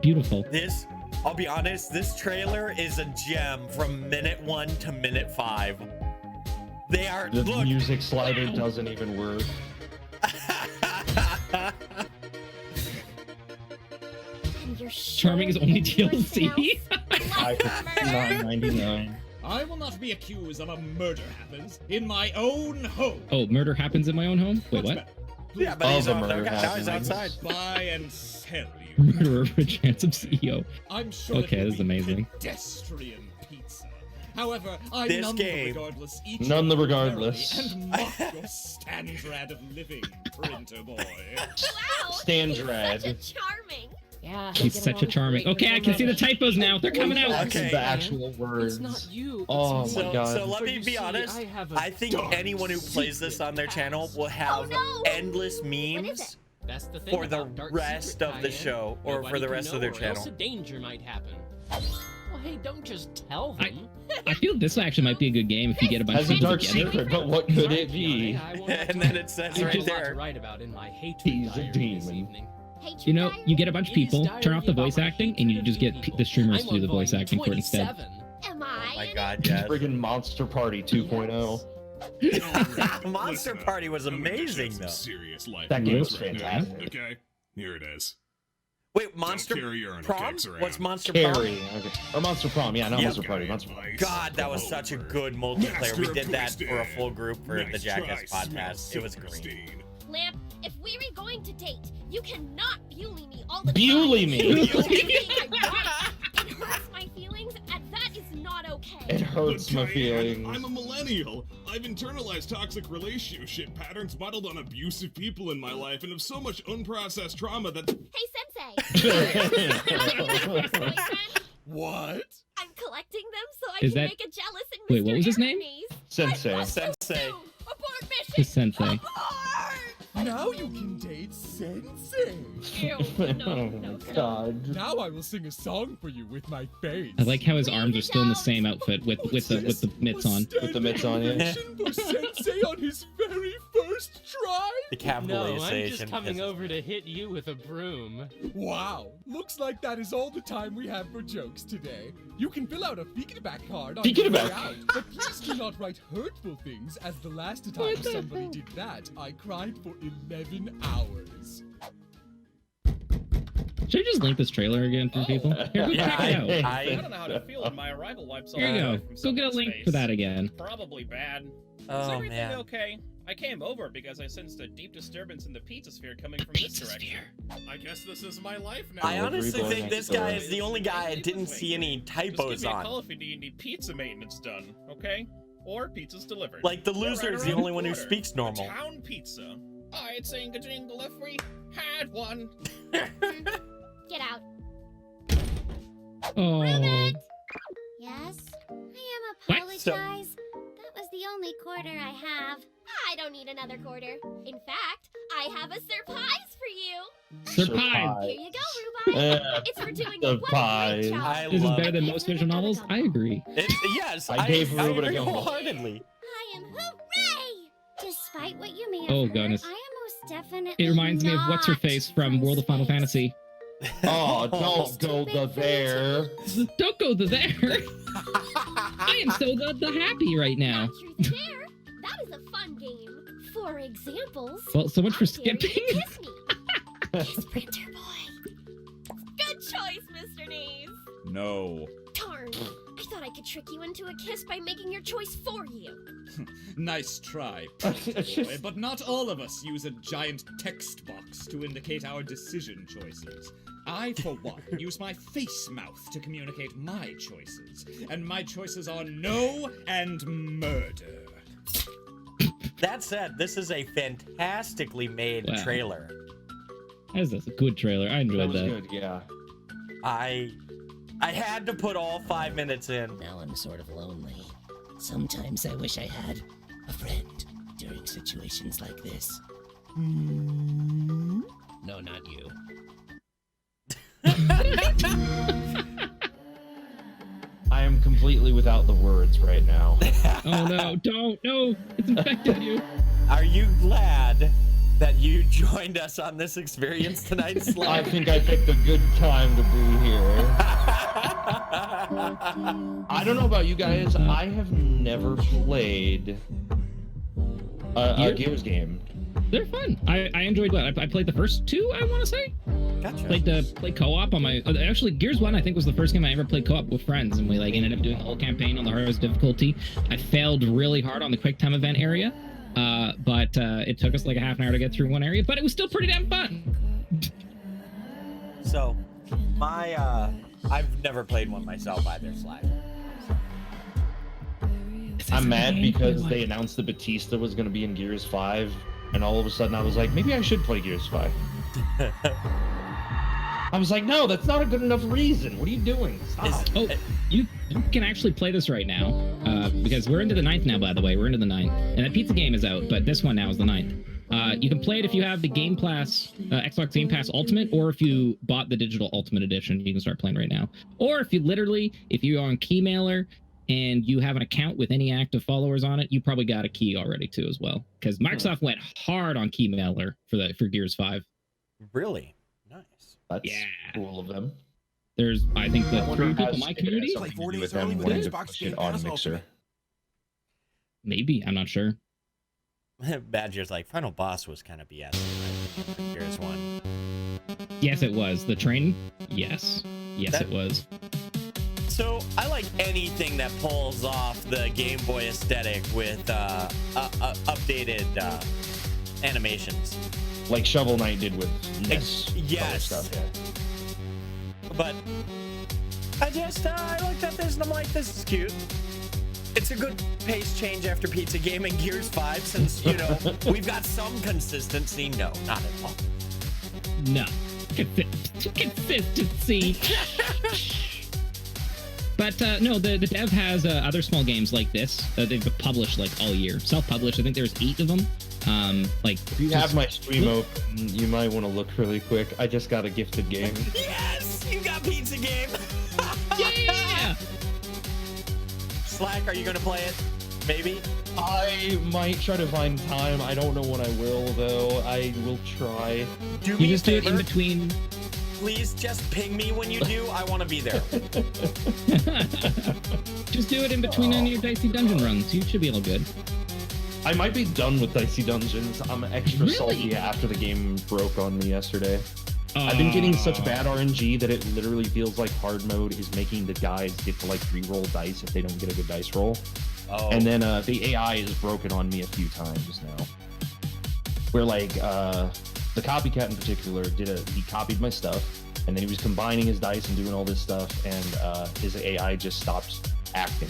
Beautiful. This I'll be honest, this trailer is a gem from minute 1 to minute 5. They are, The look. music slider doesn't even work. Charming is only DLC. $9.99. I will not be accused of a murder happens in my own home. Oh, murder happens in my own home? Wait, what? Yeah, but he's, now he's outside. Buy and sell you. Murderer for chance of CEO. I'm sure Okay, this is amazing. Pedestrian pizza. However, I This none game. the regardless eat None the you regardless. and mock your standard of living, printer boy. Wow. Standard. Such a charming. Yeah. He's such a charming. Okay, I can see the typos now. They're coming out. Okay. The actual words. Oh my god. So let me be honest. I think anyone who plays this on their channel will have endless memes That's the thing for the about Dark rest Secret, of the Cayenne. show or Nobody for the can rest know of their or channel. else a danger might happen. Well, hey, don't just tell them. I feel this actually might be a good game if you get a bunch Has of a people dark together. secret, but what could it be? And then it says right there. Write about in my hatred He's a diary this demon. evening. You know, you get a bunch of people, turn off the voice acting, and you just get the streamers to do the voice acting for it instead. Am Oh I? my god, yes. Friggin' Monster Party 2.0. Monster Party was amazing though. Serious life That game was right now, fantastic. Okay, here it is. Wait, Monster carry your own Prom? kicks around. What's Monster Prom? Carrie. Okay. Or Monster Prom. Yeah, not Yep. Monster Party. Monster Party. God, that was such a good multiplayer. We did that for a full group for the Nice Jackass try, podcast. It was great. Silverstein. Lamp, if we were going to date, you cannot bully me all the Bully time. me. It hurts my feelings, and that is not okay. It hurts my But feelings. I'm a millennial. I've internalized toxic relationship patterns modeled on abusive people in my life and have so much unprocessed trauma that... Hey, Sensei. What? I'm collecting them so I Is can that- make a jealous and Wait, what was his name? Sensei. Sensei. Abort mission. The Sensei. Now you can date Sensei. Ew, Oh my god. Now I will sing a song for you with my face. I like how his arms are still in the same outfit with the mitts on. With the mitts on, yeah. For Sensei on his very first try. The No, capitalization. I'm just coming over to hit you with a broom. Wow, looks like that is all the time we have for jokes today. You can fill out a feedback card on Feedback. your way out, but please do not write hurtful things, as the last time somebody did that, I cried for 11 hours. Should I just link this trailer again for people? Here, go Yeah, check it out. I don't know how to feel when my arrival wipes Here you go. Go get a link for that again. Probably bad. Is Oh, everything man. okay? I came over because I sensed a deep disturbance in the pizza sphere coming from this direction. I guess this is my life now. I honestly Reborn think this next guy door. is the only guy I didn't see any Just typos give me a call on. if you need pizza maintenance done, okay? Or pizza's delivered. Like the They're loser right is the around only one who corner. speaks normal. Town pizza. I'd sing a jingle if we had one. Get out. Oh. Yes? I What? apologize. That was the only quarter I have. I don't need another quarter. In fact, I have a surprise for you. Surprise. Here you go, Rubai. It's for doing what a great Surprise. job. I This is love better than most visual novels? I agree. Yes, I gave I Ruben a agree gumbo. wholeheartedly. I am hooray! Despite what you may have Oh, heard, goodness. I am most definitely It reminds me of what's her not face from World of Final Fantasy. Oh, don't go the there. Don't go to there. I am so the happy right now. Not truth there. That is a fun game. For examples. Well, so much for I dare you to skipping. kiss me. Kiss Printer Boy. Good choice, Mr. Naze. No. Darn. I thought I could trick you into a kiss by making your choice for you. Nice try, boy, but not all of us use a giant text box to indicate our decision choices. I, for one, use my face mouth to communicate my choices, and my choices are no and murder. That said, this is a fantastically made Wow. trailer. That's a good trailer. I That enjoyed was that. good, yeah. I had to put all 5 minutes in. Now I'm sort of lonely. Sometimes I wish I had a friend during situations like this. No, not you. I am completely without the words right now. Oh no, don't, no, it's infected you. Are you glad that you joined us on this experience tonight, I Slack? think I picked a good time to be here. I don't know about you guys. I have never played a Gears game. They're fun. I enjoyed what I played the first two. I want to say. Gotcha. Played co-op on my. Actually, Gears 1 I think was the first game I ever played co-op with friends, and we like ended up doing the whole campaign on the hardest difficulty. I failed really hard on the quick time event area, but it took us like a half an hour to get through one area, but it was still pretty damn fun. So, I've never played one myself either, Slack. I'm mad because they announced that Batista was going to be in Gears 5, and all of a sudden I was like, maybe I should play Gears 5. I was like, no, that's not a good enough reason. What are you doing? Stop. You can actually play this right now, because we're into the 9th now, by the way. We're into the 9th. And that pizza game is out, but this one now is the 9th. You can play it if you have the Game Pass, Xbox Game Pass Ultimate, or if you bought the digital Ultimate Edition, you can start playing right now. Or if you're on Keymailer and you have an account with any active followers on it, you probably got a key already too as well. Because Microsoft went hard on Keymailer for Gears 5. Really? Nice. That's cool of them. There's, I think, the 3 people in my community. Something to do with them wanting to push it on Mixer. Maybe, I'm not sure. Badger's like, final boss was kind of BS. Right? Gears 1. Yes, it was. The train? Yes. Yes, it was. So, I like anything that pulls off the Game Boy aesthetic with updated animations. Like Shovel Knight did with NES. Yes. Stuff, yeah. But I looked at this and I'm like, this is cute. It's a good pace change after Pizza Game and Gears 5 since, we've got some consistency. No, not at all. No. Consistency. But no, the dev has other small games like this that they've published like all year. Self-published. I think there's 8 of them. If you have my stream open, you might want to look really quick. I just got a gifted game. Yes, you got Pizza Game. Yeah. Slack, are you gonna play it? Maybe. I might try to find time. I don't know when I will though. I will try. Do me a favor. Do it in between. Please just ping me when you do. I want to be there. Just do it in between any of your dicey dungeon runs. You should be all good. I might be done with Dicey Dungeons. I'm extra salty after the game broke on me yesterday. I've been getting such bad RNG that it literally feels like hard mode is making the guys get to like re-roll dice if they don't get a good dice roll. And then the AI is broken on me a few times now. Where like the copycat in particular he copied my stuff and then he was combining his dice and doing all this stuff and his AI just stopped acting.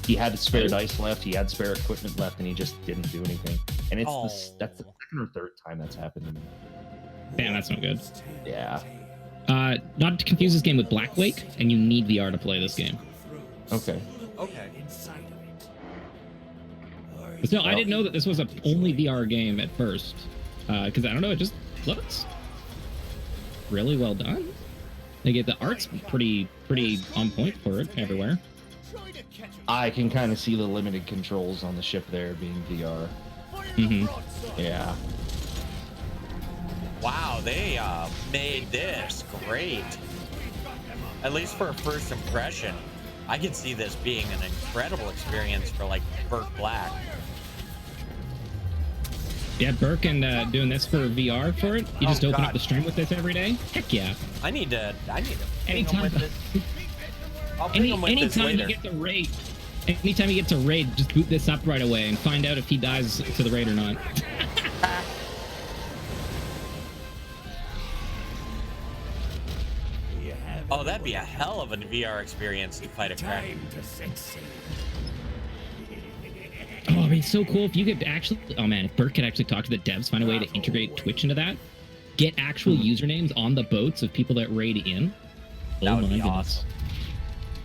He had spare dice left, he had spare equipment left, and he just didn't do anything. And that's the second or third time that's happened to me. Damn, that's not good. Yeah. Not to confuse this game with Black Lake, and you need VR to play this game. Okay. So I didn't know that this was a only VR game at first, because I don't know, it just looks really well done. Like the art's pretty on point for it everywhere. I can kind of see the limited controls on the ship there being VR. Yeah. Wow, they made this great. At least for a first impression, I could see this being an incredible experience for like Burke Black. Yeah, Burke and doing this for VR for it. You just open up the stream with this every day. Heck yeah. I need to anytime with it. I'll bring him with this later. Anytime you get to raid, just boot this up right away and find out if he dies to the raid or not. Oh, that'd be a hell of a VR experience to fight a Kraken. Oh, I mean, it's so cool if you could actually... Oh, man, if Burke could actually talk to the devs, find a way to integrate Twitch into that, get actual usernames on the boats of people that raid in. That would be awesome.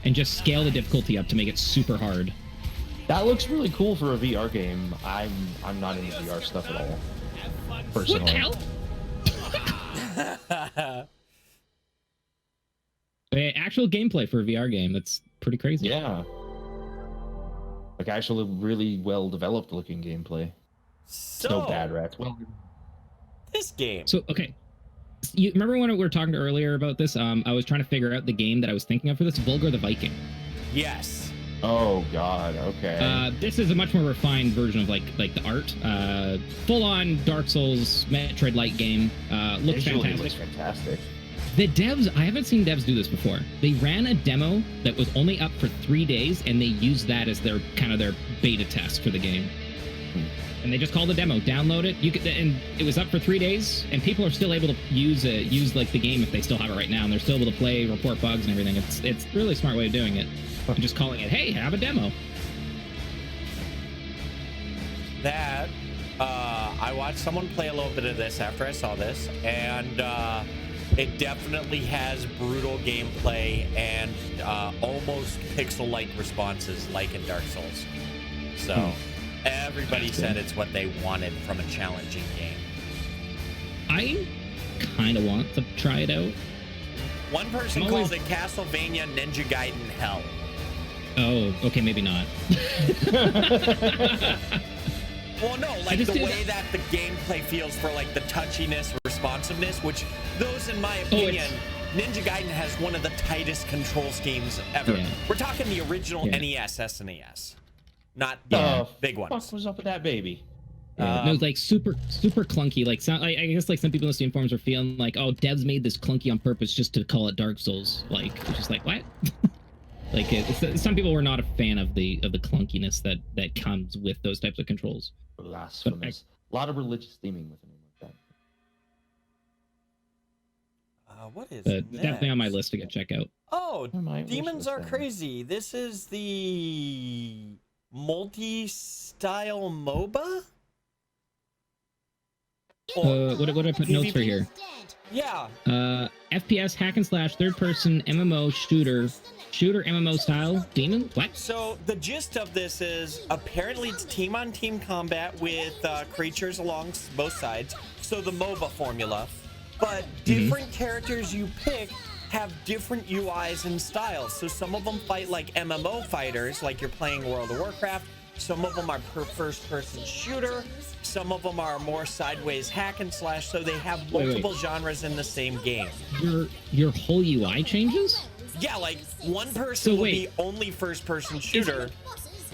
And just scale the difficulty up to make it super hard. That looks really cool for a VR game. I'm not into VR stuff at all. Personally. What the hell? Actual gameplay for a VR game. That's pretty crazy. Yeah. Like actually really well developed looking gameplay. So, no bad rats. Well, this game. So okay. You remember when we were talking earlier about this? I was trying to figure out the game that I was thinking of for this. Vulgar the Viking. Yes. Oh God. Okay. This is a much more refined version of like the art. Full on Dark Souls Metroid-like game. Looks Visually fantastic. looks fantastic. The devs, I haven't seen devs do this before. They ran a demo that was only up for 3 days, and they used that as their beta test for the game. And they just called the demo, download it. And it was up for 3 days, and people are still able to use like the game if they still have it right now, and they're still able to play, report bugs and everything. It's really a smart way of doing it. And just calling it, hey, have a demo. That I watched someone play a little bit of this after I saw this, and it definitely has brutal gameplay and almost pixel-like responses like in Dark Souls. So everybody said it's what they wanted from a challenging game. I kind of want to try it out. One person called it Castlevania Ninja Gaiden Hell. Oh, okay, maybe not. Well, no, like the way that the gameplay feels for like the touchiness, responsiveness, which those, in my opinion, Ninja Gaiden has one of the tightest control schemes ever. Yeah. We're talking the original NES, SNES, not the big ones. What the fuck was up with that baby? No, like super clunky. Like I guess like some people in the Steam forums are feeling like, oh, devs made this clunky on purpose just to call it Dark Souls. Like it's just like what? Like some people were not a fan of the clunkiness that comes with those types of controls. Blasphemous. A lot of religious theming with it like that. What is definitely on my list to go check out. Oh, Demons Are Crazy. This is the multi-style MOBA? What did I put notes for here? Yeah. FPS hack and slash third person MMO shooter MMO style demon. What? So the gist of this is apparently it's team on team combat with creatures along both sides. So the MOBA formula, but different characters you pick have different UIs and styles. So some of them fight like MMO fighters, like you're playing World of Warcraft. Some of them are first person shooter. Some of them are more sideways hack and slash. So they have multiple genres in the same game. Your whole UI changes? Yeah, like one person would be only first person shooter,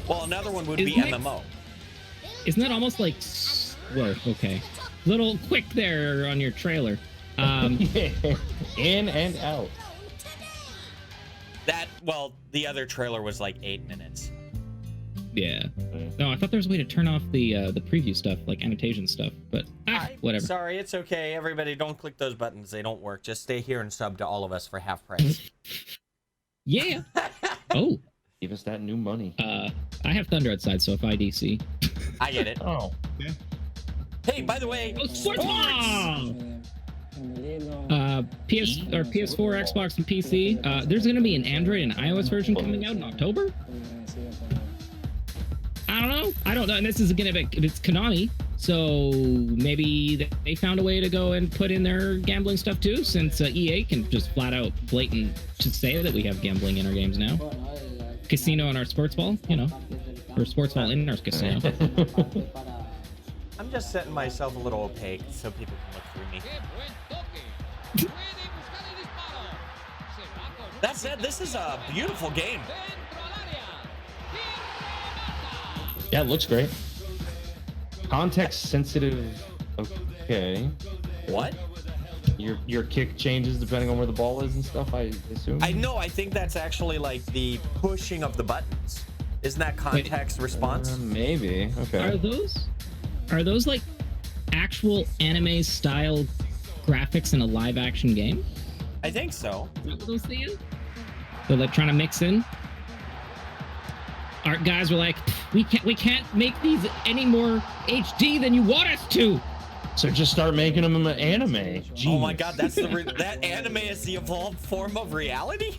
while another one would be MMO. Isn't that almost like, well, okay, little quick there on your trailer. In and out. The other trailer was like 8 minutes. Yeah. No, I thought there was a way to turn off the preview stuff, like annotation stuff, but whatever. Sorry, it's okay. Everybody, don't click those buttons. They don't work. Just stay here and sub to all of us for half price. Yeah. Oh. Give us that new money. I have Thunder outside, so if I DC. I get it. Oh. Yeah. Hey, by the way, sports! PS4, Xbox, and PC. There's going to be an Android and iOS version coming out in October. I don't know. And this is gonna be, it's Konami, so maybe they found a way to go and put in their gambling stuff too, since EA can just flat out blatant just say that we have gambling in our games now. Casino in our sports ball, or sports ball in our casino. I'm just setting myself a little opaque so people can look through me. That said, this is a beautiful game. Yeah, it looks great. Context sensitive. Okay. What? Your kick changes depending on where the ball is and stuff, I assume? I think that's actually like the pushing of the buttons. Isn't that context response? Maybe. Okay. Are those like actual anime style graphics in a live action game? I think so. Is that what those things? They're like trying to mix in. Art guys were like, we can't make these any more HD than you want us to. So just start making them anime. Jeez. Oh my god, that's that anime is the evolved form of reality?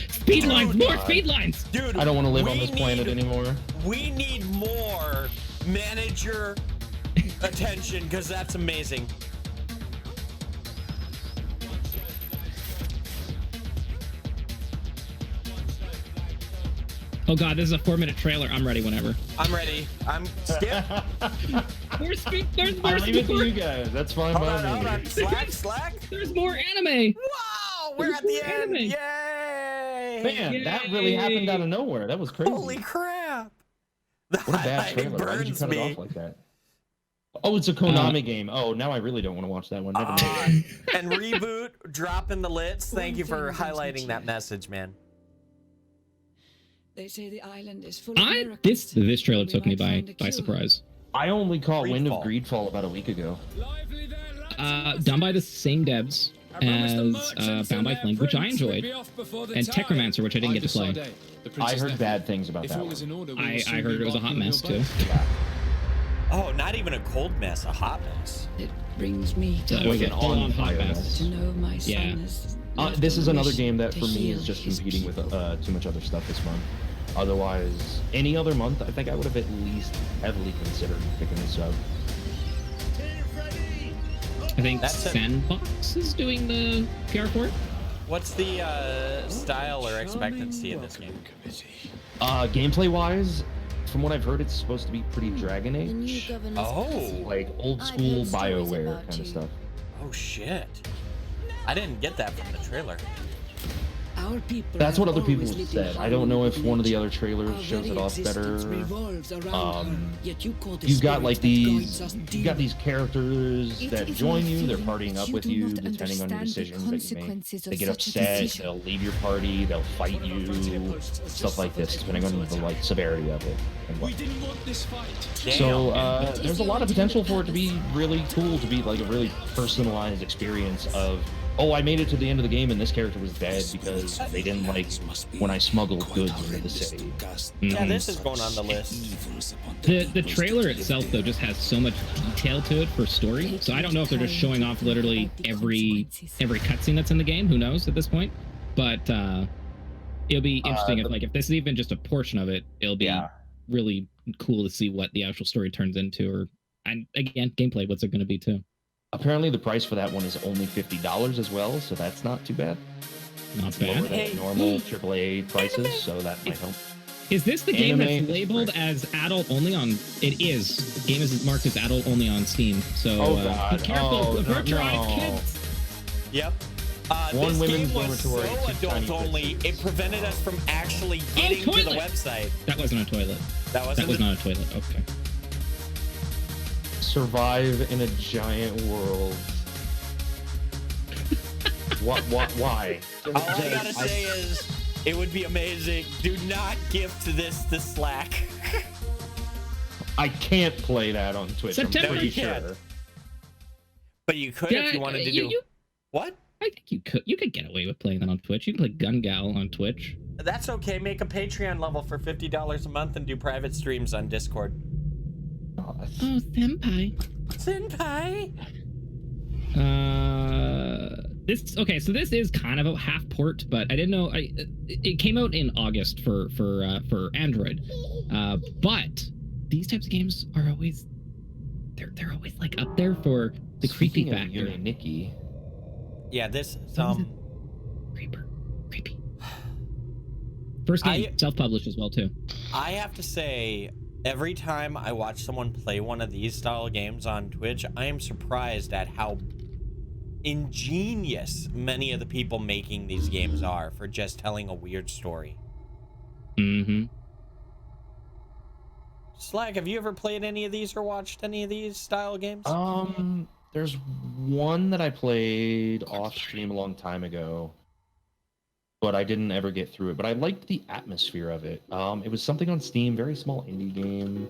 Speed lines, more speed lines. Dude, I don't want to live on this planet anymore. We need more manager attention because that's amazing. Oh god, this is a 4-minute trailer. I'm ready whenever. I'm ready. I'm skip. There's more. I'll leave it to you guys. That's fine Hold by on, me. hold on. Slack. There's more anime. Wow, we're at the end. Anime. Yay! Man, that really happened out of nowhere. That was crazy. Holy crap! What a bad trailer. Why did you cut it off like that? Oh, it's a Konami game. Oh, now I really don't want to watch that one. Never mind. And Reboot dropping the lits. Thank you for highlighting that message, man. They say the island is full of this trailer took me by surprise. I only caught wind of Greedfall about a week ago. Done by the same devs as Bound by Flame, which I enjoyed, and Techromancer, which I didn't get to play. I heard bad things about that one. I heard it was a hot mess too. Oh, not even a cold mess, a hot mess. It brings me to an on hot mess. To know my son is this is another game that for me is just competing with too much other stuff this month. Otherwise, any other month, I think I would have at least heavily considered picking this up. I think Sandbox is doing the PR for it. What's the style or expectancy in this game? Gameplay-wise, from what I've heard, it's supposed to be pretty Dragon Age. Oh, like old school BioWare kind of stuff. Oh shit! I didn't get that from the trailer. Our people That's what other people said. I don't know if one of the other trailers shows it off better. You've got like these characters that join you. They're partying up with you, depending on your decisions that you make. They get upset. They'll leave your party. They'll fight you. Stuff like this, depending on the like severity of it. We didn't want this fight. So there's a lot of potential for it to be really cool, to be like a really personalized experience of, oh, I made it to the end of the game and this character was dead because they didn't like when I smuggled goods into the city. Yeah, this is going on the list. The trailer itself, though, just has so much detail to it for story. So I don't know if they're just showing off literally every cutscene that's in the game. Who knows at this point? But it'll be interesting if this is even just a portion of it. It'll be really cool to see what the actual story turns into, and again, gameplay. What's it going to be too? Apparently, the price for that one is only $50 as well, so that's not too bad. Not bad. Lower than normal AAA prices, so that might help. Is this the game that's labeled as adult only on? It is. The game is marked as adult only on Steam. So be careful. Kids. Yep. This game was so adult only, it prevented us from actually getting to the website. That wasn't a toilet. That was not a toilet. Okay. Survive in a giant world. Why? All I gotta say is, it would be amazing. Do not gift this to Slack. I can't play that on Twitch. September. I'm pretty sure. But you could if you wanted to do. What? I think you could get away with playing that on Twitch. You can play Gun Gal on Twitch. That's okay. Make a Patreon level for $50 a month and do private streams on Discord. Oh, senpai. Senpai. So this is kind of a half port, but I didn't know. It came out in August for Android, but these types of games are always they're always like up there for the creepy factor. Nikki. Yeah, this creepy. First game self-published as well too. I have to say, every time I watch someone play one of these style games on Twitch, I am surprised at how ingenious many of the people making these games are for just telling a weird story. Mm-hmm. Slack, have you ever played any of these or watched any of these style games? There's one that I played off stream a long time ago, but I didn't ever get through it. But I liked the atmosphere of it. It was something on Steam, very small indie game.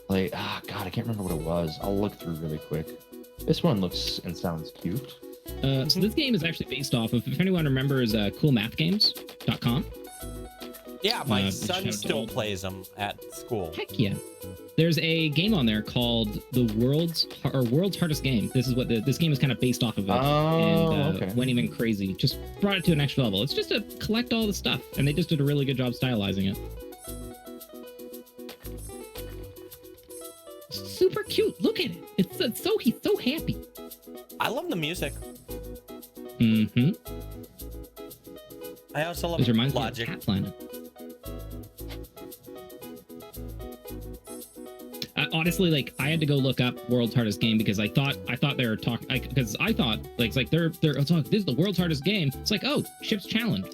Like, God, I can't remember what it was. I'll look through really quick. This one looks and sounds cute. So this game is actually based off of, if anyone remembers, coolmathgames.com. Yeah, my son still plays them at school. Heck yeah. There's a game on there called World's Hardest Game. This is what this game is kind of based off of it. Okay. Went even crazy. Just brought it to an extra level. It's just to collect all the stuff, and they just did a really good job stylizing it. Super cute. Look at it. He's so happy. I love the music. Mm-hmm. I also love This reminds Logic. me of Cat Planet. honestly, like, I had to go look up World's Hardest Game because I thought they were talking, because I thought, like, it's like they're talking, this is the World's Hardest Game. It's like, oh, Chip's Challenge.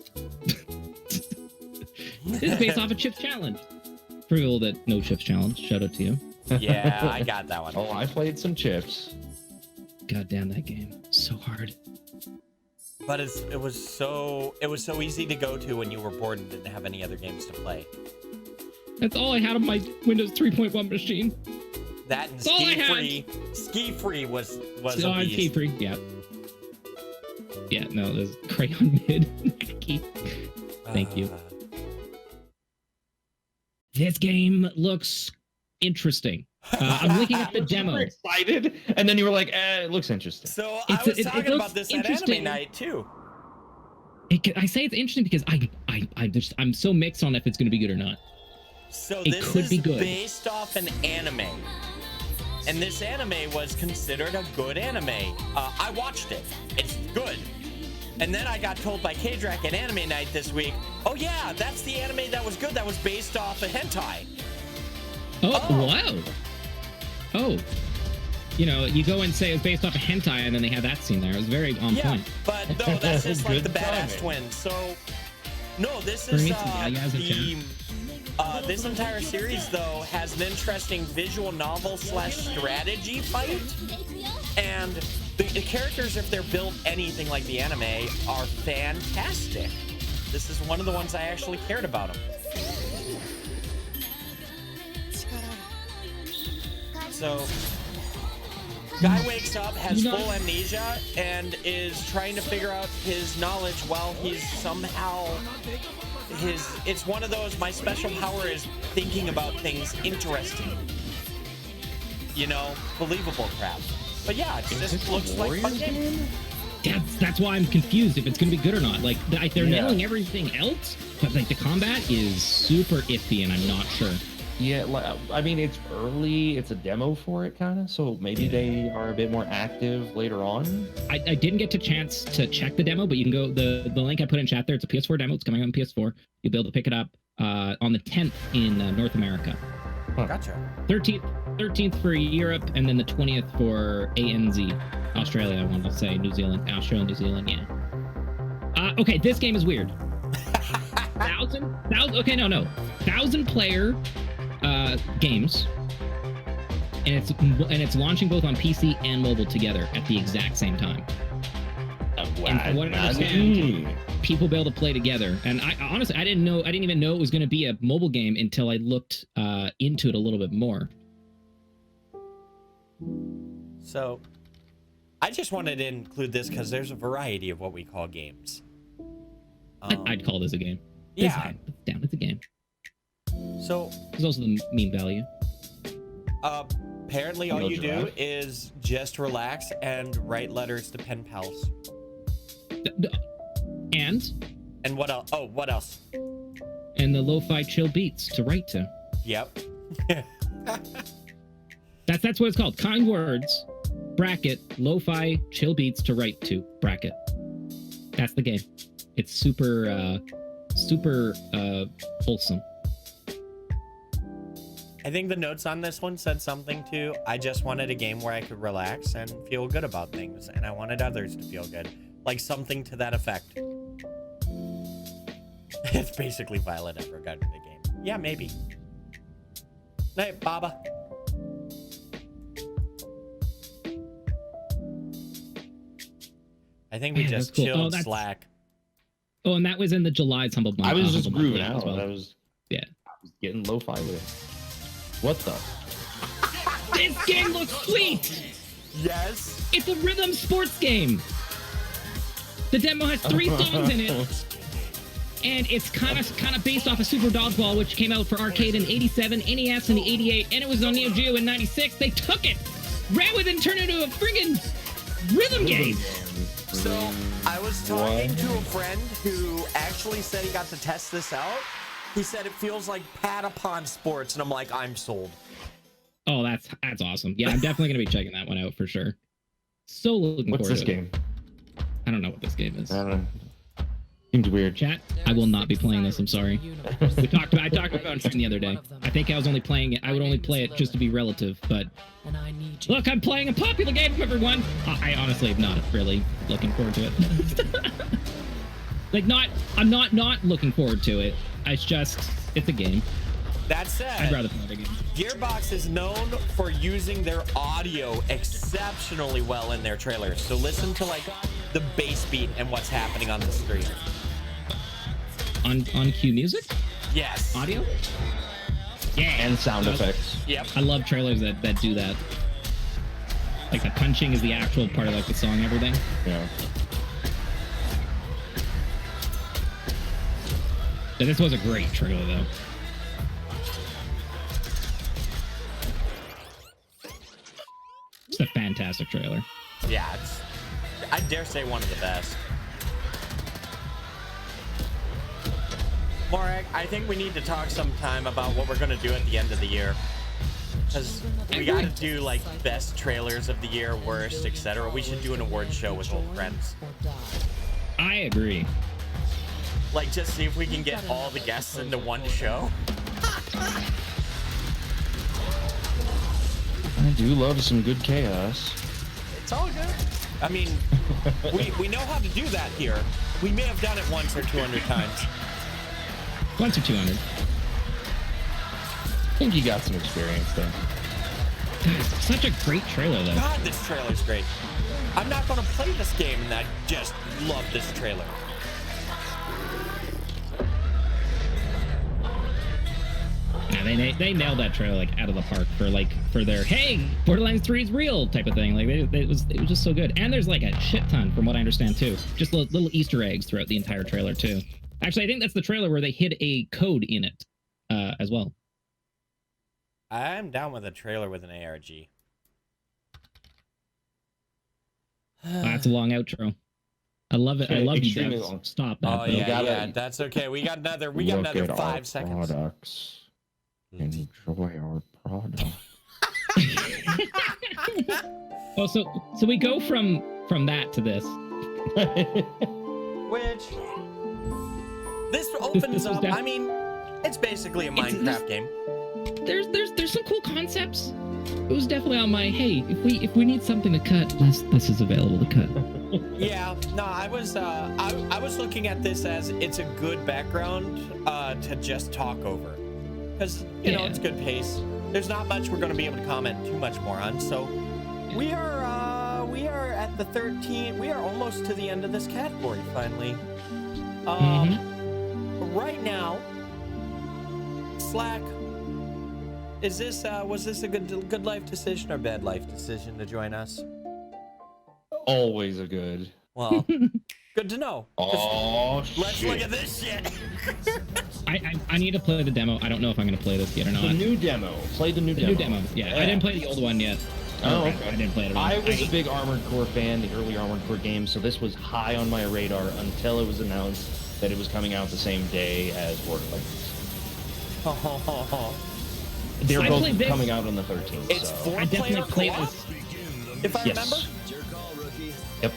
This is based off of Chip's Challenge. For people that know Chip's Challenge, shout out to you. Yeah, I got that one. Oh, I played some Chips. God damn that game. So hard. But it was so easy to go to when you were bored and didn't have any other games to play. That's all I had on my Windows 3.1 machine. That and That's all I had. Ski Free was a beast. Ski Free, yeah. Yeah, no, there's Crayon Mid. Thank you. This game looks interesting. I'm looking at the demo. Excited, and then you were like, "It looks interesting." So I was talking about this at Anime Night too. I say it's interesting because I'm so mixed on if it's going to be good or not. So it this could is be good. Based off an anime, and this anime was considered a good anime. I watched it. It's good. And then I got told by K-Drac at Anime Night this week, oh yeah, that's the anime that was good, that was based off a hentai. Oh, wow. Oh. You know, you go and say it was based off a hentai, and then they have that scene there. It was very on point. But no, that's just like the badass twins. So, no, this is this entire series, though, has an interesting visual novel / strategy fight. And the characters, if they're built anything like the anime, are fantastic. This is one of the ones I actually cared about them. So, guy wakes up, has full amnesia, and is trying to figure out his knowledge while he's somehow... It's one of those, my special power is thinking about things interesting. You know, believable crap. But yeah, it just looks like fun game. That's why I'm confused if it's going to be good or not. Like, they're nailing everything else, but like the combat is super iffy, and I'm not sure. Yeah, I mean, it's early. It's a demo for it, kind of. So maybe they are a bit more active later on. I didn't get a chance to check the demo, but you can go the link I put in chat there. It's a PS4 demo. It's coming on PS4. You'll be able to pick it up on the 10th in North America. Gotcha. 13th for Europe, and then the 20th for ANZ, Australia. I want to say New Zealand, Australia, New Zealand. Yeah. Okay, this game is weird. 1,000 player games, and it's launching both on PC and mobile together at the exact same time. And from what I understand, people be able to play together. And I honestly, I didn't even know it was going to be a mobile game until I looked into it a little bit more. So, I just wanted to include this because there's a variety of what we call games. I'd call this a game. Yeah. It's a game. So there's also the meme value. Apparently all you do is just relax and write letters to pen pals. And what else? Oh, what else? And the lo-fi chill beats to write to. Yep. That's what it's called. Kind words, bracket, lo-fi chill beats to write to, bracket. That's the game. It's super wholesome. I think the notes on this one said something too. I just wanted a game where I could relax and feel good about things, and I wanted others to feel good. Like something to that effect. It's basically Violet Evergarden in the game. Yeah, maybe. Night, Baba. I think we just chilled Slack. Oh, and that was in the July's Humble Bundle. I was just grooving out. Well. I was getting lo-fi with it. What the? This game looks sweet! Yes. It's a rhythm sports game. The demo has 3 songs in it. And it's kind of based off of Super Dodgeball, which came out for arcade in '87, NES in the '88, and it was on Neo Geo in '96. They took it, ran with it, and turned it into a friggin' rhythm game. So I was talking to a friend who actually said he got to test this out. He said it feels like Patapon Sports, and I'm like, I'm sold. Oh, that's awesome. Yeah, I'm definitely gonna be checking that one out for sure. So looking forward to it. What's this game? I don't know what this game is. I don't know. Seems weird. Chat, I will not be playing this. I'm sorry. I talked about it the other day. I think I was only playing it. I would only play it just to be relative, but look, I'm playing a popular game, everyone. I honestly am not really looking forward to it. Like, I'm not looking forward to it. It's a game. That said, I'd rather play the game. Gearbox is known for using their audio exceptionally well in their trailers. So listen to like the bass beat and what's happening on the screen. On cue music? Yes. Audio? Yeah. And sound effects. Yep. I love trailers that do that. Like the punching is the actual part of like the song and everything. Yeah. So this was a great trailer though. It's a fantastic trailer. Yeah, I dare say one of the best. Morag, I think we need to talk sometime about what we're going to do at the end of the year. Because we got to do like best trailers of the year, worst, etc. We should do an award show with old friends. I agree. Like, just see if we can get all the guests into one show. I do love some good chaos. It's all good. I mean, we know how to do that here. We may have done it once or 200 times. Once or 200. I think you got some experience there. God, such a great trailer though. God, this trailer's great. I'm not going to play this game, and I just love this trailer. Yeah, they nailed that trailer like out of the park for their hey, Borderlands 3 is real type of thing. Like it was just so good. And there's like a shit ton from what I understand too. Just little Easter eggs throughout the entire trailer too. Actually, I think that's the trailer where they hid a code in it as well. I'm down with a trailer with an ARG. That's a long outro. I love it. I love you guys. Stop that. Oh yeah, that's okay. We got another 5 seconds. Products. Enjoy our product. Oh, so we go from that to this. Which this opens up. I mean, it's basically a Minecraft game. There's some cool concepts. It was definitely on my hey, if we need something to cut, this is available to cut. Yeah, no, I was looking at this as it's a good background to just talk over, because you know it's good pace. There's not much we're going to be able to comment too much more on. So we are at the 13. We are almost to the end of this category finally. Right now, Slack. Is this was this a good life decision or bad life decision to join us? Always a good. Well, good to know. Oh, let's look at this shit. I need to play the demo. I don't know if I'm going to play this yet or not. The new demo. Play the new demo. New demo. Yeah, I didn't play the old one yet. Oh, okay. I didn't play it at all. I was a big Armored Core fan, the early Armored Core games, so this was high on my radar until it was announced that it was coming out the same day as Borderlands. They're both coming out on the 13th. It's so. 4 I definitely player played co-op, this. if I remember. Yep.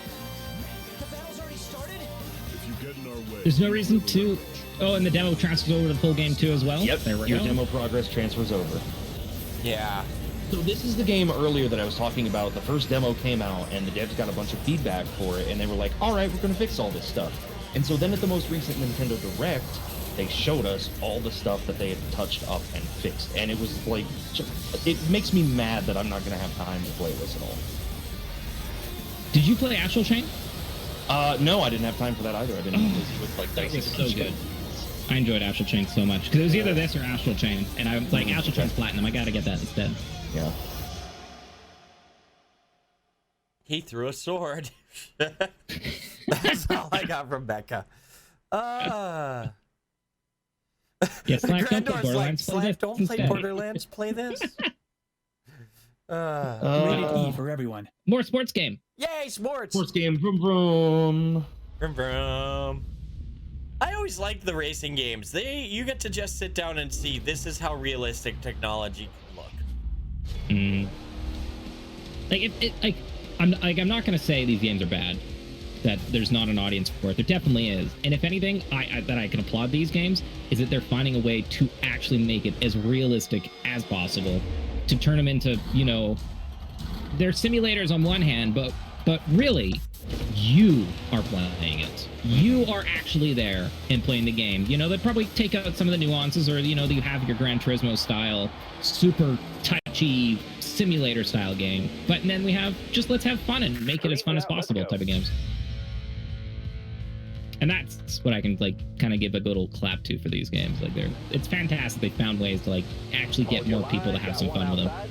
There's no reason to. Oh, and the demo transfers over to the full game too as well. Yep. There we Your go. demo progress transfers over. Yeah. So this is the game earlier that I was talking about. The first demo came out, and the devs got a bunch of feedback for it, and they were like, "All right, we're going to fix all this stuff." And so then at the most recent Nintendo Direct, they showed us all the stuff that they had touched up and fixed, and it was like, it makes me mad that I'm not going to have time to play this at all. Did you play Astral Chain? No, I didn't have time for that either. I've been busy with like That dicey was so good. I enjoyed Astral Chain so much because it was either this or Astral Chain, and I'm like, Astral Chain's Platinum. I got to get that instead. Yeah. He threw a sword. That's all I got from Becca. Yeah, Slack, don't play Grandor's like, Borderlands. Slack, don't play instead. Borderlands. Play this. Rated E for everyone. More sports game. Yay, sports! Sports game. Vroom vroom. Vroom vroom. I always liked the racing games. You get to just sit down and see this is how realistic technology can look. Like I'm not gonna say these games are bad, that there's not an audience for it. There definitely is. And if anything, that I can applaud these games is that they're finding a way to actually make it as realistic as possible, to turn them into, you know, they're simulators on one hand, but really, you are playing it. You are actually there and playing the game. You know, they probably take out some of the nuances, or, you know, you have your Gran Turismo style, super touchy simulator style game. But then we have just let's have fun and make it as fun as possible type of games. And that's what I can like kind of give a good little clap to for these games. Like it's fantastic they found ways to like actually get more people to have some fun with them.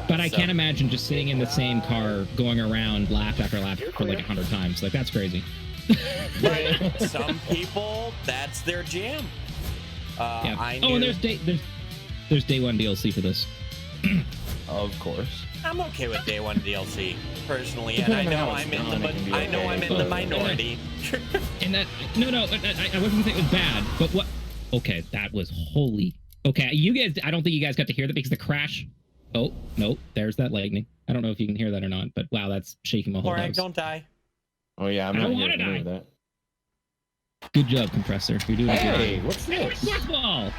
But I can't imagine just sitting in the same car going around lap after lap for like 100 times. Like that's crazy. But some people, that's their jam. Yeah. I Oh, and knew- there's day one DLC for this. Of course. I'm okay with day one DLC personally, and Depending I know on how I'm it's in the done, it can be I'm in the minority. And that I wasn't saying it was bad, but what? Okay, that was holy. Okay, you guys, I don't think you guys got to hear that because the crash. Oh no, there's that lightning. I don't know if you can hear that or not, but wow, that's shaking my whole Morag, house. don't die. Oh yeah, I'm I not don't hearing wanna any of that. Good job, Compressor. You're doing a good Hey, job. what's this? Football.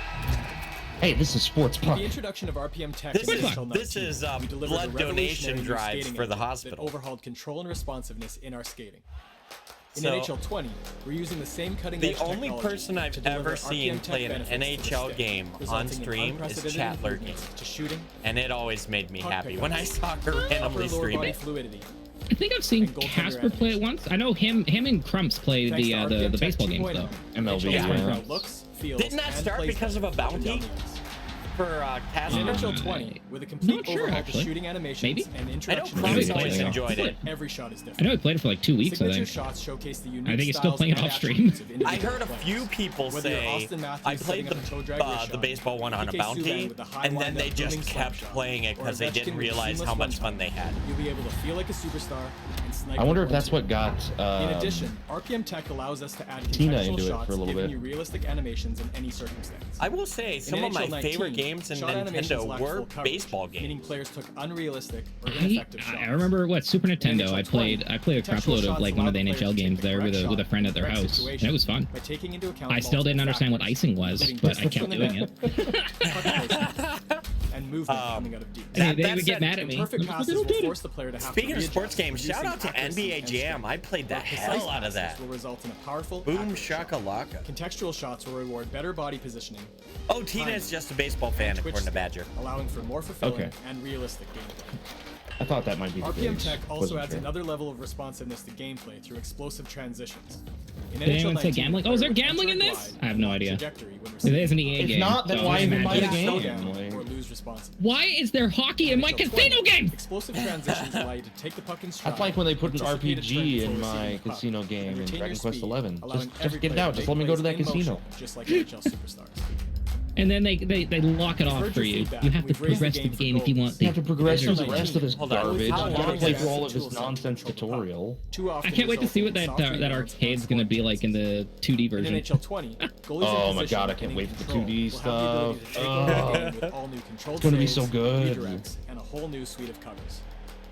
Hey, this is Sports With the Puck. introduction of RPM Tech This in is- NHL 19, this is, we delivered blood a revolutionary donation new drives skating for the engine hospital. that overhauled control and responsiveness in our skating. In So- NHL 20, we're using the same cutting-edge The only technology person to I've deliver ever seen RPM Tech play an benefits to the NHL stick, game on resulting in stream is unprecedented Chatler improvements to shooting, and it always made me puck happy pickup, when I saw her randomly upper lower stream body it. fluidity. I think I've seen And goaltender Casper play it once. I know him and Crumps played Thanks the to RPM the Tech baseball games 2.0, though. MLB, NHL yeah. now looks, feels, Didn't that and start plays because of a better up and down bounty? the ice. For In Casper? NHL 20, with a complete Not sure, overhaul actually. to shooting animations Maybe. and I know introduction Maybe Crumps they always play it. enjoyed it. every shot is different. I know he played it for like 2 weeks. I Signature think. shots showcase the unique I think he's still styles playing it and off stream. attributes of I individual heard a players. few people Whether you're say Austin Matthews I setting played up a toe drag wrist the shot, baseball one on a PK bounty, Subban with a high and then wind they up just booming kept slap shot, playing it or because they Ovechkin didn't with a realize seamless how much one-touch. fun they had. You'll be able to feel like a superstar and snipe I wonder a if that's 1-2. what got In addition, RPM Tech allows us to add Tina contextual into it shots, for a little giving bit. you realistic animations in any circumstance. I will say some of my NHL favorite 19, games in shot animations Nintendo lacked were full coverage, baseball meaning games. players took unrealistic or ineffective shots. I remember what Super Nintendo. I played a crap load of like one of the NHL games there with a friend at their house, and it was fun. By taking into account I still didn't multiple understand what factors, icing was, including but I distance kept from the doing net, it. puck placement, and movement coming out of deep. They That would get said, mad at me. Perfect I'm like, passes "I will don't get it." force the player to have Speaking to of sports readjust, games, shout reducing out to accuracy NBA and Jam. strength. I played the But precise hell out of passes that. will result in a powerful, Boom accurate shot. shakalaka. Contextual shots will reward better body positioning, Oh, Tina is just a baseball fan, Twitch according to speed, Badger. allowing for more fulfilling Okay. and realistic gameplay. I thought that might be the RPM case. Tech also Wasn't adds sure. another level of responsiveness to gameplay through explosive transitions. In Did anyone say 19, gambling? Oh, is there the player gambling would in enter this? and I have no glide idea. trajectory when It is an EA If game. not, then so why I even buy the imagine- slow game? down Like- or lose responsiveness. Why is there hockey in my NHL casino 20, game? Explosive transitions allow you to take the puck in stride. That's like when they put an anticipate a trend RPG before in receiving my the puck, casino game and in retain Dragon your Quest speed, 11. allowing Just every get it player out. to Just make let me go to that plays in casino. motion, just like NHL superstars. And then they lock it off heard for your you. feedback, You have to and we've raised the progress the game for game if you goals. want. You have to progress through the NHL rest of this Hold on. garbage. You How gotta long play is through all that of this tool set to nonsense control the puck? tutorial. Too often I can't wait to see what results that in soft that rebounds arcade's and gonna be like in the 2D In version. NHL 20, goalies Oh in my position god, I and can't in wait for the control 2D will have the ability to stuff. take over the game with all new controlled It's gonna be saves, so good. redirects, and a whole new suite of covers.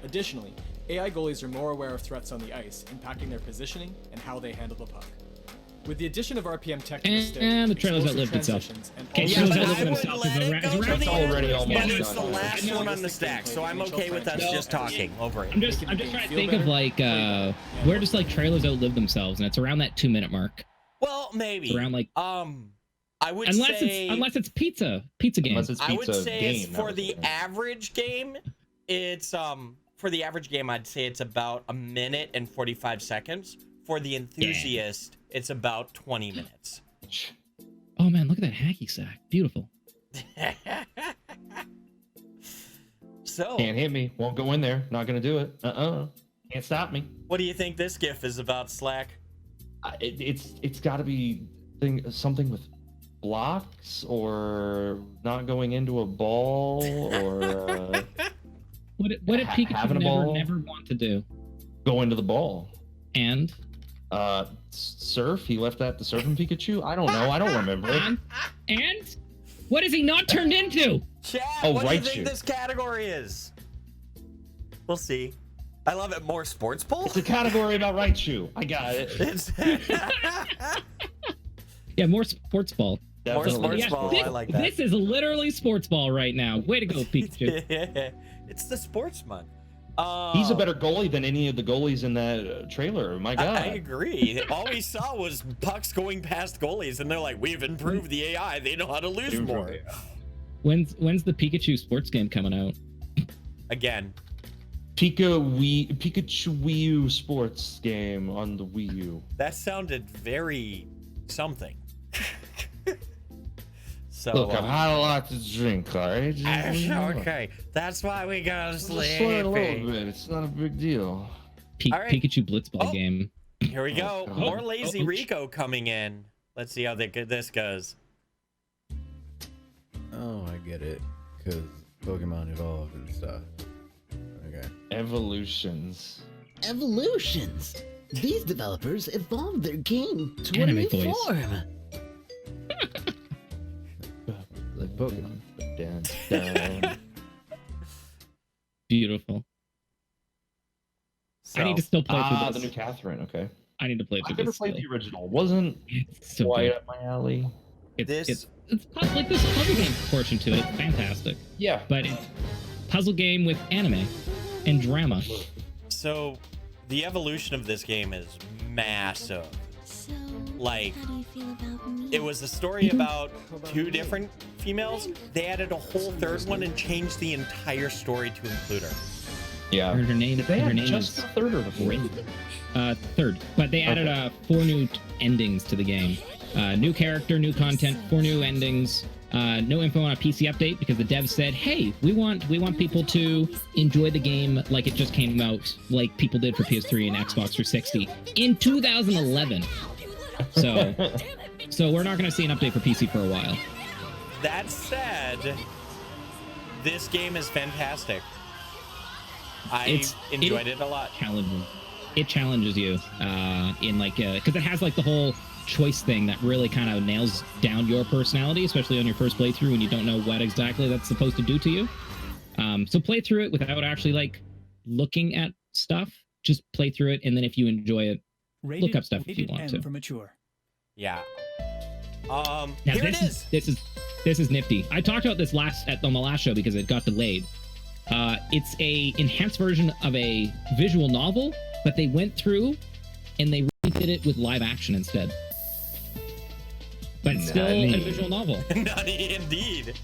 Additionally, AI goalies are more aware of threats on the ice, impacting their positioning and how they handle the puck. With the addition of RPM Tech to the stick, And the trailer's explosive outlived itself. transitions, and Okay, all Trailers the- Outlived I would Itself let is it a go wrap. to It's the already end, almost but it's done. the last Yeah. one on the stack, so I'm okay with us just talking over it. I'm just trying to think of like where just like trailers outlive themselves, and it's around that 2-minute mark. Well, maybe. Around like I would unless say it's pizza game. Unless it's I would pizza say game. it's for the average game. It's for the average game, I'd say it's about 1 minute and 45 seconds. For the enthusiast, it's about 20 minutes. Oh man, look at that hacky sack. Beautiful. So Can't hit me. Won't go in there. Not gonna do it. Can't stop me. what do you think this GIF is about, Slack? It's got to be something with blocks or not going into a ball or What did Pikachu having a ball? never want to do? go into the ball. And surf. He left that to Surfing Pikachu. I don't know. I don't remember. And what is he not turned into? Chat, Oh, what do you Raichu. think this category is? We'll see. I love it. More sports ball? It's a category about Raichu. I got it. It's Yeah, more sports ball. more sports Yeah, ball. this, I like that. This is literally sports ball right now. Way to go, Pikachu. It's the sports month. He's a better goalie than any of the goalies in that trailer. My God. I agree. All we saw was pucks going past goalies, and they're like, "We've improved the AI. They know how to lose more." When's the Pikachu sports game coming out? Again. Pikachu Wii U sports game on the Wii U. That sounded very something. So look, I've had a lot to drink, all right? okay, that's why we gotta sleep. Just sweat a little bit. It's not a big deal. All right. Pikachu Blitzball game. Here we go. God. More Lazy Rico coming in. Let's see how this goes. Oh, I get it. Because Pokemon evolved and stuff. Okay. Evolutions. Evolutions. These developers evolved their game to Anime a new toys. form. Like Pokemon. Dun, dun. Beautiful. I need to still play through the this. new Catherine. Okay. I need to play through I've never this. played still. the original. Wasn't It's so quite good. up my alley. It's like this puzzle game portion to it. It's fantastic. Yeah. But it's puzzle game with anime and drama. So, the evolution of this game is massive. So, Like, how do you feel about me? it was a story about two different females. They added a whole third one and changed the entire story to include her. Yeah. Her name, Did they her have name just is the third or the fourth? third. But they added 4 new endings to the game. New character, new content, 4 new endings. No info on a PC update because the devs said, "Hey, we want people to enjoy the game like it just came out, like people did for PS3 and Xbox 360 in 2011." So we're not going to see an update for PC for a while. That said, this game is fantastic. I enjoyed it a lot. Challenging. It challenges you in like because it has like the whole choice thing that really kind of nails down your personality, especially on your first playthrough when you don't know what exactly that's supposed to do to you. So play through it without actually like looking at stuff. Just play through it, and then if you enjoy it, look up stuff if you want to. For mature. Yeah. Now, Here it is. This is nifty. I talked about this on the last show because it got delayed. It's a enhanced version of a visual novel, but they went through and they redid it with live action instead. But it's still a visual novel. Nutty indeed.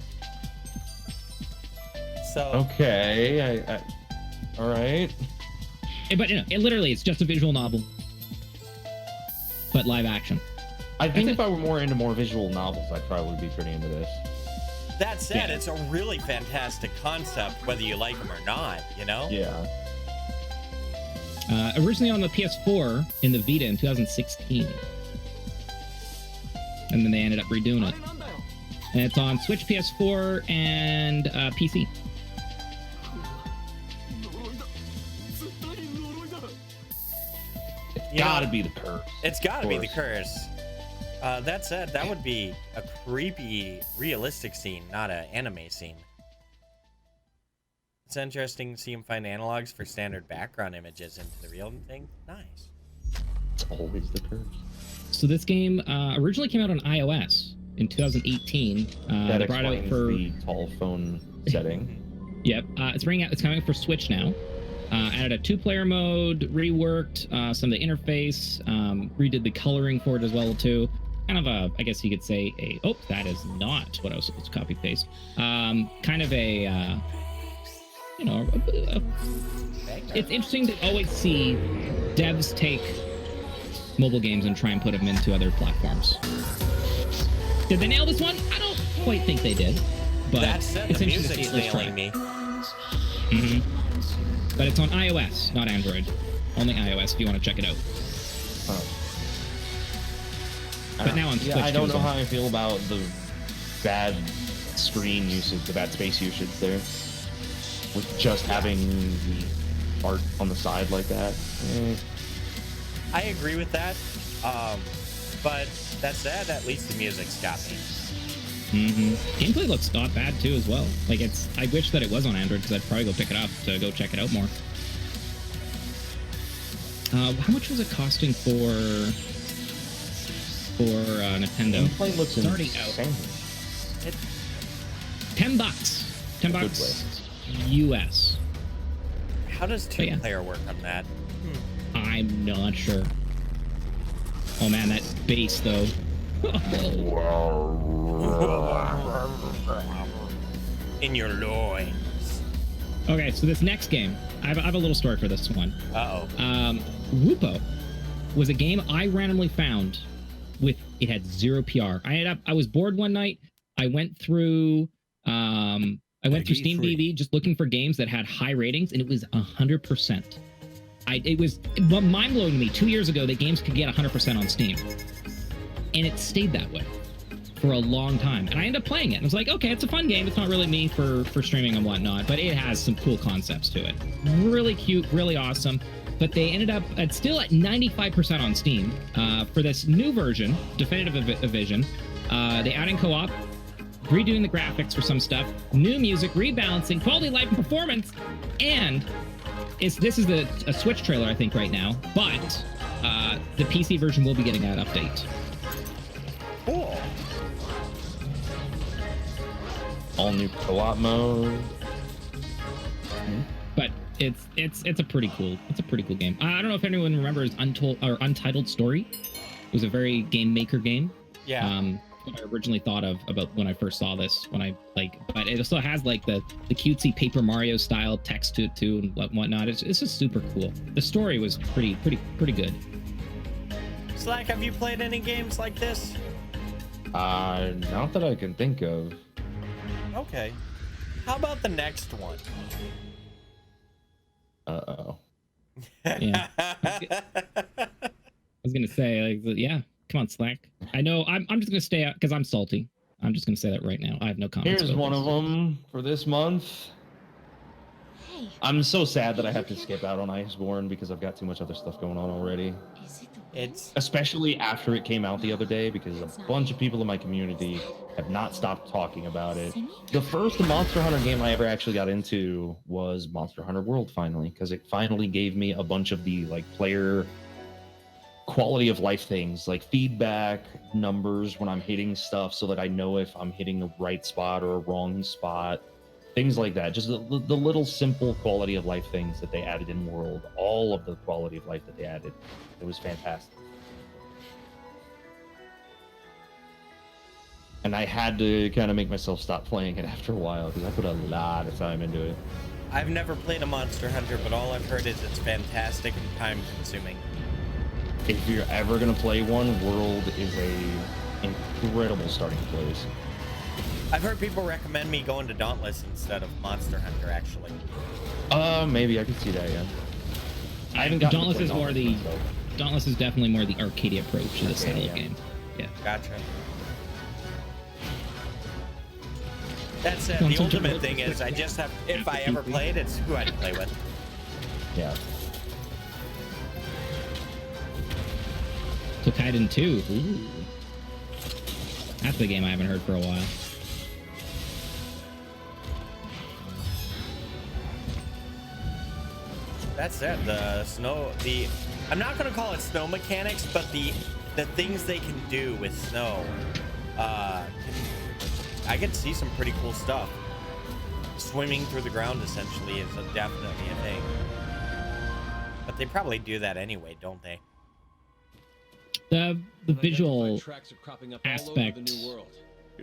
So. Okay. All right. But you know, it literally it's just a visual novel, but live action. I think if I were more into more visual novels, I'd probably be pretty into this. That said, it's a really fantastic concept, whether you like them or not, you know? Yeah. Originally on the PS4 in the Vita in 2016. And then they ended up redoing it. And it's on Switch, PS4, and PC. It's gotta be the curse. It's gotta be the curse. That said, that would be a creepy, realistic scene, not an anime scene. It's interesting to see him find analogs for standard background images into the real thing. Nice. It's always the curse. So this game originally came out on iOS in 2018. That they brought it out explains for the tall phone setting. Yep, it's coming out for Switch now. Added a 2-player mode, reworked some of the interface, redid the coloring for it as well too. Kind of a, I guess you could say that is not what I was supposed to copy paste. Kind of a, it's interesting to always see devs take mobile games and try and put them into other platforms. Did they nail this one? I don't quite think they did, but that said, it's the interesting music's to see at least nailing try. me. But it's on iOS, not Android. Only iOS if you want to check it out. But now on Switch. I don't know how I feel about the bad screen usage, the bad space usage there. With just having the art on the side like that. I agree with that. But that said, at least the music's got me. Gameplay looks not bad too as well. Like I wish that it was on Android because I'd probably go pick it up to go check it out more. How much was it costing for Nintendo? Gameplay looks It's already insane. out. $10. $10 US. How does two-player work on that? I'm not sure. Oh man, that bass though. In your loins. Okay, so this next game, I have a little story for this one. Whoopo was a game I randomly found with, it had 0 PR. I was bored one night. I went through Steam DB just looking for games that had high ratings, and it was 100%. It was mind-blowing to me 2 years ago that games could get 100% on Steam. And it stayed that way for a long time. And I ended up playing it. I was like, okay, it's a fun game. It's not really me for streaming and whatnot, but it has some cool concepts to it. Really cute, really awesome. But they ended up still at 95% on Steam. For this new version, Definitive Edition, they add in co-op, redoing the graphics for some stuff, new music, rebalancing, quality of life and performance, and this is a Switch trailer, I think, right now, but the PC version will be getting that update. Cool. All new co-op mode. But it's a pretty cool game. I don't know if anyone remembers Untitled Story. It was a very game maker game. Yeah. What I originally thought of about when I first saw this, but it also has like the cutesy Paper Mario style text to it too and whatnot. It's just super cool. The story was pretty good. Slack, have you played any games like this? Not that I can think of. Okay. How about the next one? Uh-oh. Yeah. I was gonna say, like, yeah. Come on, Slack. I know. I'm just gonna stay out because I'm salty. I'm just gonna say that right now. I have no comments. Here's one of them for this month. Hey. I'm so sad that I have to skip out on Iceborne because I've got too much other stuff going on already. It's especially after it came out the other day because a bunch of people in my community have not stopped talking about it. The first Monster Hunter game I ever actually got into was Monster Hunter World finally, because it finally gave me a bunch of the like player quality of life things like feedback numbers when I'm hitting stuff so that I know if I'm hitting a right spot or a wrong spot, things like that. Just the little simple quality of life things that they added in World, all of the quality of life that they added. It was fantastic. And I had to kind of make myself stop playing it after a while because I put a lot of time into it. I've never played a Monster Hunter, but all I've heard is it's fantastic and time consuming. If you're ever going to play one, World is a incredible starting place. I've heard people recommend me going to Dauntless instead of Monster Hunter, actually. Maybe I could see that, yeah. I haven't gotten Dauntless is more the Dauntless is definitely more the arcade approach to the style of game. Yeah. Gotcha. That said, the ultimate thing is I just have, if I ever played, it's who I'd play with. Yeah. So Kaiden 2. Ooh. That's the game I haven't heard for a while. That's it. I'm not gonna call it snow mechanics, but the things they can do with snow. I get to see some pretty cool stuff. Swimming through the ground essentially is definitely a thing. But they probably do that anyway, don't they? The visual aspect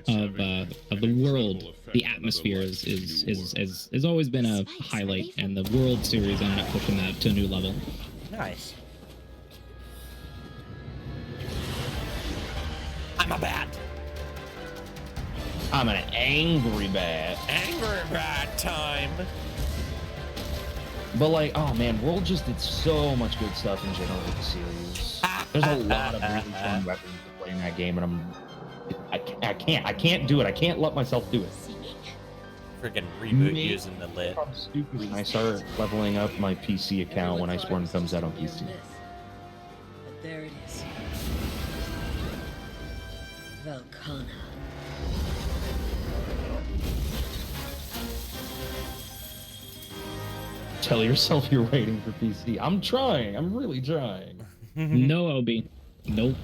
of the world, the atmosphere has always been a highlight, and the World series ended up pushing that to a new level. Nice. I'm a bat. I'm an angry bat. Angry bat time. But like, oh man, World just did so much good stuff in general with the series. There's a lot of really fun weapons to play in that game, and I can't do it. I can't let myself do it. Freaking reboot using the lid. I'm stupid when I start leveling up my PC account when Iceborne comes out on PC. But there it is. Velkhana. Tell yourself you're waiting for PC. I'm trying. I'm really trying. No, Obi. Nope.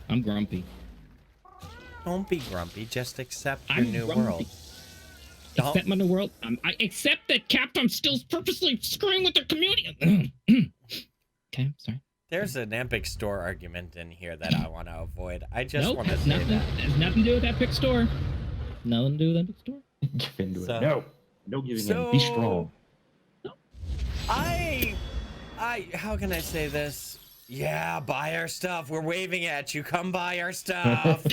I'm grumpy. Don't be grumpy. Just accept your I'm new grumpy. world. Accept my new world. I accept that Capcom still purposely screwing with their community. Okay, sorry. There's an Epic Store argument in here that I want to avoid. I just want to has say nothing, that. has nothing to do with Epic Store. Nothing to do with Epic Store. Give into So- it. No. No giving in. Be strong. How can I say this? Yeah, buy our stuff. We're waving at you. Come buy our stuff.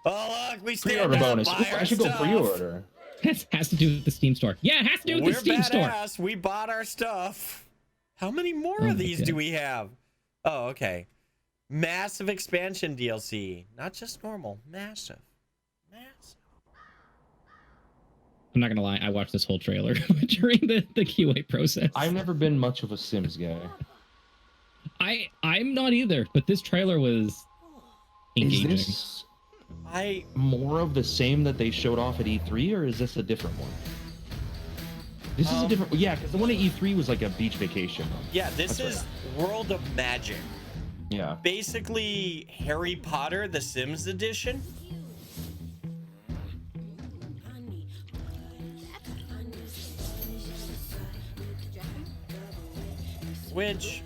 Oh, look, we stand Pre-order up. bonus. Buy our I should go stuff. pre-order. Has to do with the Steam store. Yeah, it has to do with We're the Steam store. badass. We bought our stuff. How many more Oh of my these God. do we have? Oh, okay. Massive expansion DLC. Not just normal. Massive. Massive. I'm not gonna lie, I watched this whole trailer during the QA process. I've never been much of a Sims guy. I'm not either, but this trailer was engaging. Is this more of the same that they showed off at E3, or is this a different one? This is a different. Yeah, because the one at E3 was like a beach vacation. Yeah, this That's is World of Magic. Yeah. Basically, Harry Potter, the Sims edition. Which,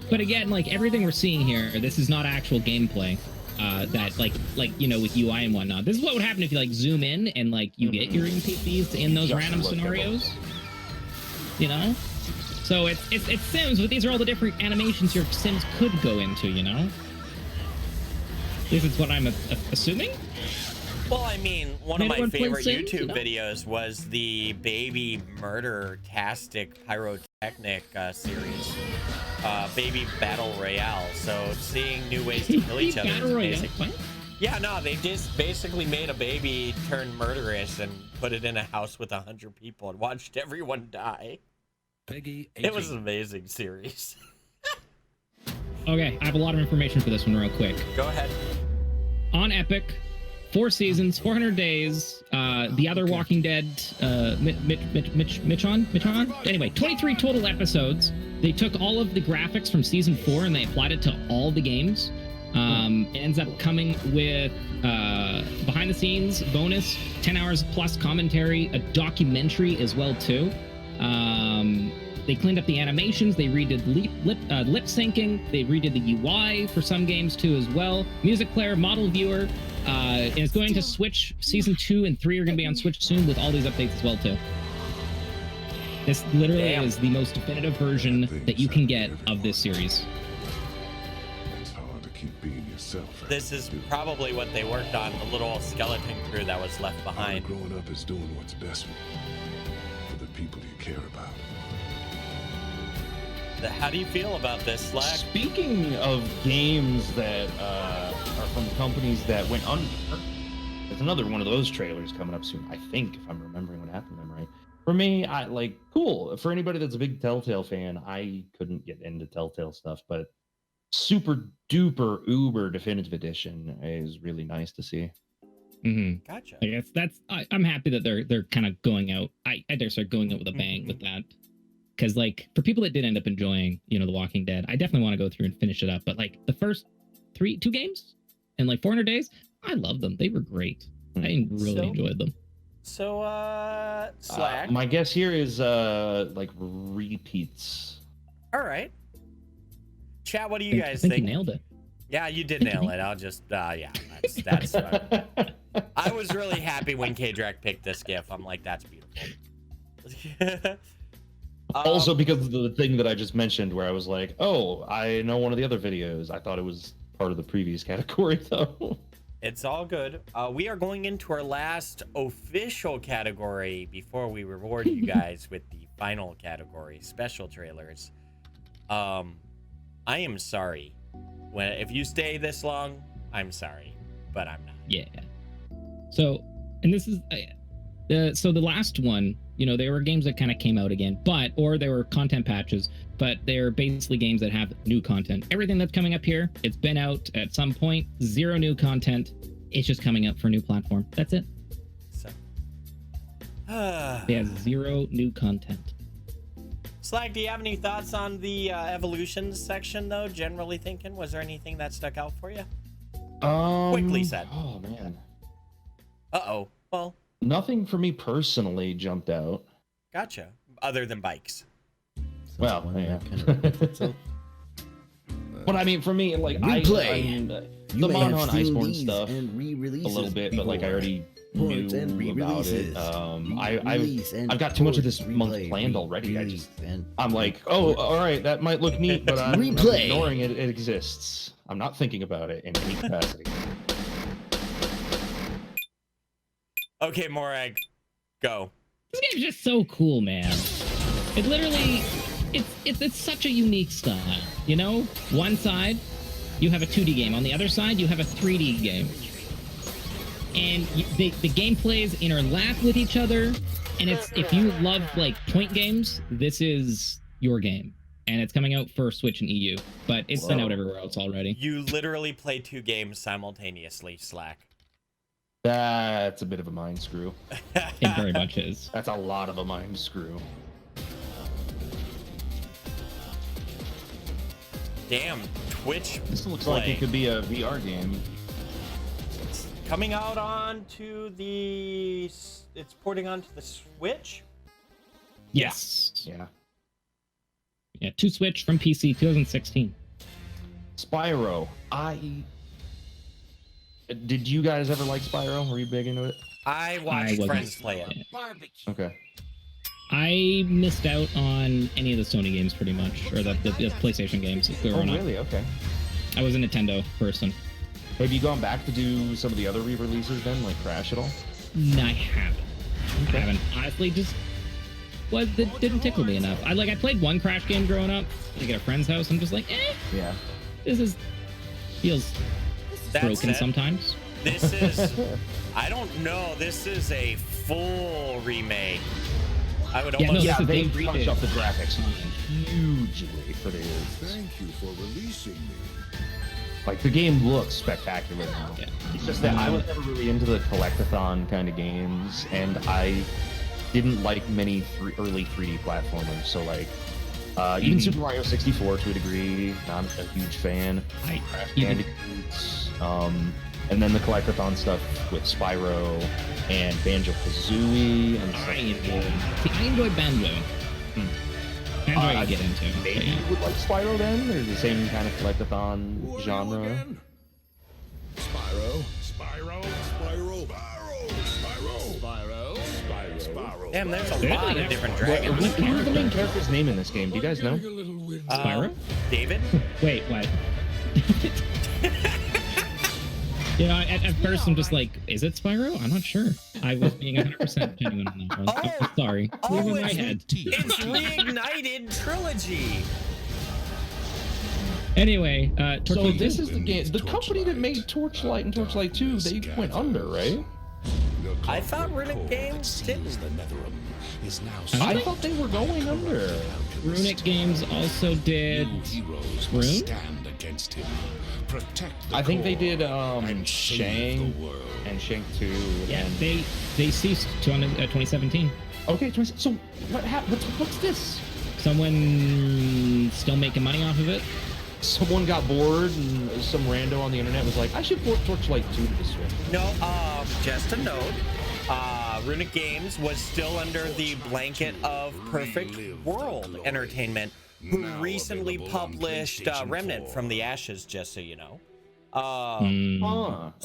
But again, like everything we're seeing here, this is not actual gameplay. That like you know, with UI and whatnot. This is what would happen if you like zoom in and like you get your NPCs in those Just random look at them. scenarios. You know? So it's Sims, but these are all the different animations your Sims could go into, you know? This is what I'm assuming? well, I mean, one of Made my one play favorite Sims, YouTube you know? videos was the Baby Murder-tastic Pyrotechnic series. Baby Battle Royale. So seeing new ways to kill each other is Battle Royale? amazing. What? Yeah, no, they just basically made a baby turn murderous and put it in a house with 100 people and watched everyone die. It was an amazing series. Okay, I have a lot of information for this one real quick. Go ahead. On Epic, 4 seasons, 400 days. The other Walking Dead, Mitchon? Anyway, 23 total episodes. They took all of the graphics from season 4 and they applied it to all the games. It ends up coming with behind the scenes bonus, 10 hours plus commentary, a documentary as well too. They cleaned up the animations, they redid lip syncing, they redid the UI for some games too as well. Music player, model viewer, and it's going to Switch. Season 2 and 3 are going to be on Switch soon with all these updates as well too. This literally is the most definitive version that you can get of this series. It's hard to keep being yourself. This is probably what they worked on, the little skeleton crew that was left behind. Growing up is doing what's best for the people you care about. How do you feel about this, Slack? Speaking of games that are from companies that went under, there's another one of those trailers coming up soon, I think, if I'm remembering what happened to them right. For me, I like, cool. For anybody that's a big Telltale fan, I couldn't get into Telltale stuff, but super duper uber definitive edition is really nice to see. Mm-hmm. Gotcha. I guess I'm happy that they're kind of going out. I dare start going out with a bang with that. Because, like, for people that did end up enjoying, you know, The Walking Dead, I definitely want to go through and finish it up. But, like, the first 2 games in, like, 400 days, I loved them. They were great. I really enjoyed them. So, Slack. My guess here is, like, repeats. All right. Chat, what do you I guys think think? you nailed it. Yeah, you did nail it. I'll just, yeah, that's I was really happy when K-Drac picked this GIF. I'm like, that's beautiful. Also because of the thing that I just mentioned where I was like, oh, I know one of the other videos. I thought it was part of the previous category, though. It's all good. We are going into our last official category before we reward you guys with the final category, special trailers. I am sorry. If you stay this long, I'm sorry, but I'm not. Yeah. So, and this is, so the last one, you know, there were games that kind of came out again, or there were content patches, but they're basically games that have new content. Everything that's coming up here, it's been out at some point, 0 new content. It's just coming out for a new platform. That's it. So, They have 0 new content. Slack, do you have any thoughts on the evolutions section, though? Generally thinking, was there anything that stuck out for you? Quickly said. Oh man. Uh-oh. Well, nothing for me personally jumped out. Gotcha. Other than bikes. Well, yeah. But I mean, for me, like the Monhan Iceborne stuff a little bit, but like I already knew about it. I've got too much of this month planned already. I'm like, oh, all right, that might look neat, but I'm ignoring it. It exists. I'm not thinking about it in any capacity. Okay, Morag, go. This game's just so cool, man. It literally, it's such a unique style. You know, one side you have a 2D game, on the other side you have a 3D game, and the gameplays interlap with each other. And it's, if you love like point games, this is your game. And it's coming out for Switch and EU, but it's been out everywhere else already. You literally play 2 games simultaneously, Slack. That's a bit of a mind screw. It very much is. That's a lot of a mind screw. Damn, Twitch. This looks like it could be a VR game. It's coming out onto the... It's porting onto the Switch? Yes. Yeah. Yeah, to Switch from PC 2016. Spyro. Did you guys ever like Spyro? Were you big into it? I watched friends play it. Okay. I missed out on any of the Sony games pretty much, or the PlayStation games. Oh, really? Okay. I was a Nintendo person. Have you gone back to do some of the other re-releases then, like Crash at all? No, I haven't. Okay. I haven't. Honestly, just it didn't tickle me enough. I played one Crash game growing up, like at a friend's house. I'm just like, yeah. This feels broken sometimes. This is, I don't know. This is a full remake. I would almost. Yeah, they punched up the graphics hugely for this. Thank you for releasing me. Like, the game looks spectacular now. Yeah. It's just that I was never really into the collectathon kind of games, and I didn't like many early 3D platformers. So, like, even Super Mario 64 to a degree, not a huge fan. Crash Bandicoots, and then the collectathon stuff with Spyro and Banjo-Kazooie and stuff. I enjoy Banjo. Banjo I get into. Maybe you would like Spyro then? Or the same kind of collectathon genre? Spyro. Damn, there's a lot of different dragons. Who's the main character's name in this game? Do you guys know? Spyro? David? Wait, what? You know, at first I'm just like, is it Spyro? I'm not sure. I was being 100% genuine on that one. I'm sorry. Oh, my head. It's Reignited Trilogy. Anyway, so this is the game. The company that made Torchlight and Torchlight 2, they went under, right? I thought Runic Games didn't. I thought they were going under. Runic Games also did Rune? I think they did Shank and Shank 2. Yeah, they ceased to 2017. Okay, so what happened? What's this? Someone still making money off of it? Someone got bored and some rando on the internet was like, I should port Torchlight 2 to the Switch. No, just a note. Runic Games was still under the blanket of Perfect World Entertainment, who recently published Remnant from the Ashes, just so you know. Okay.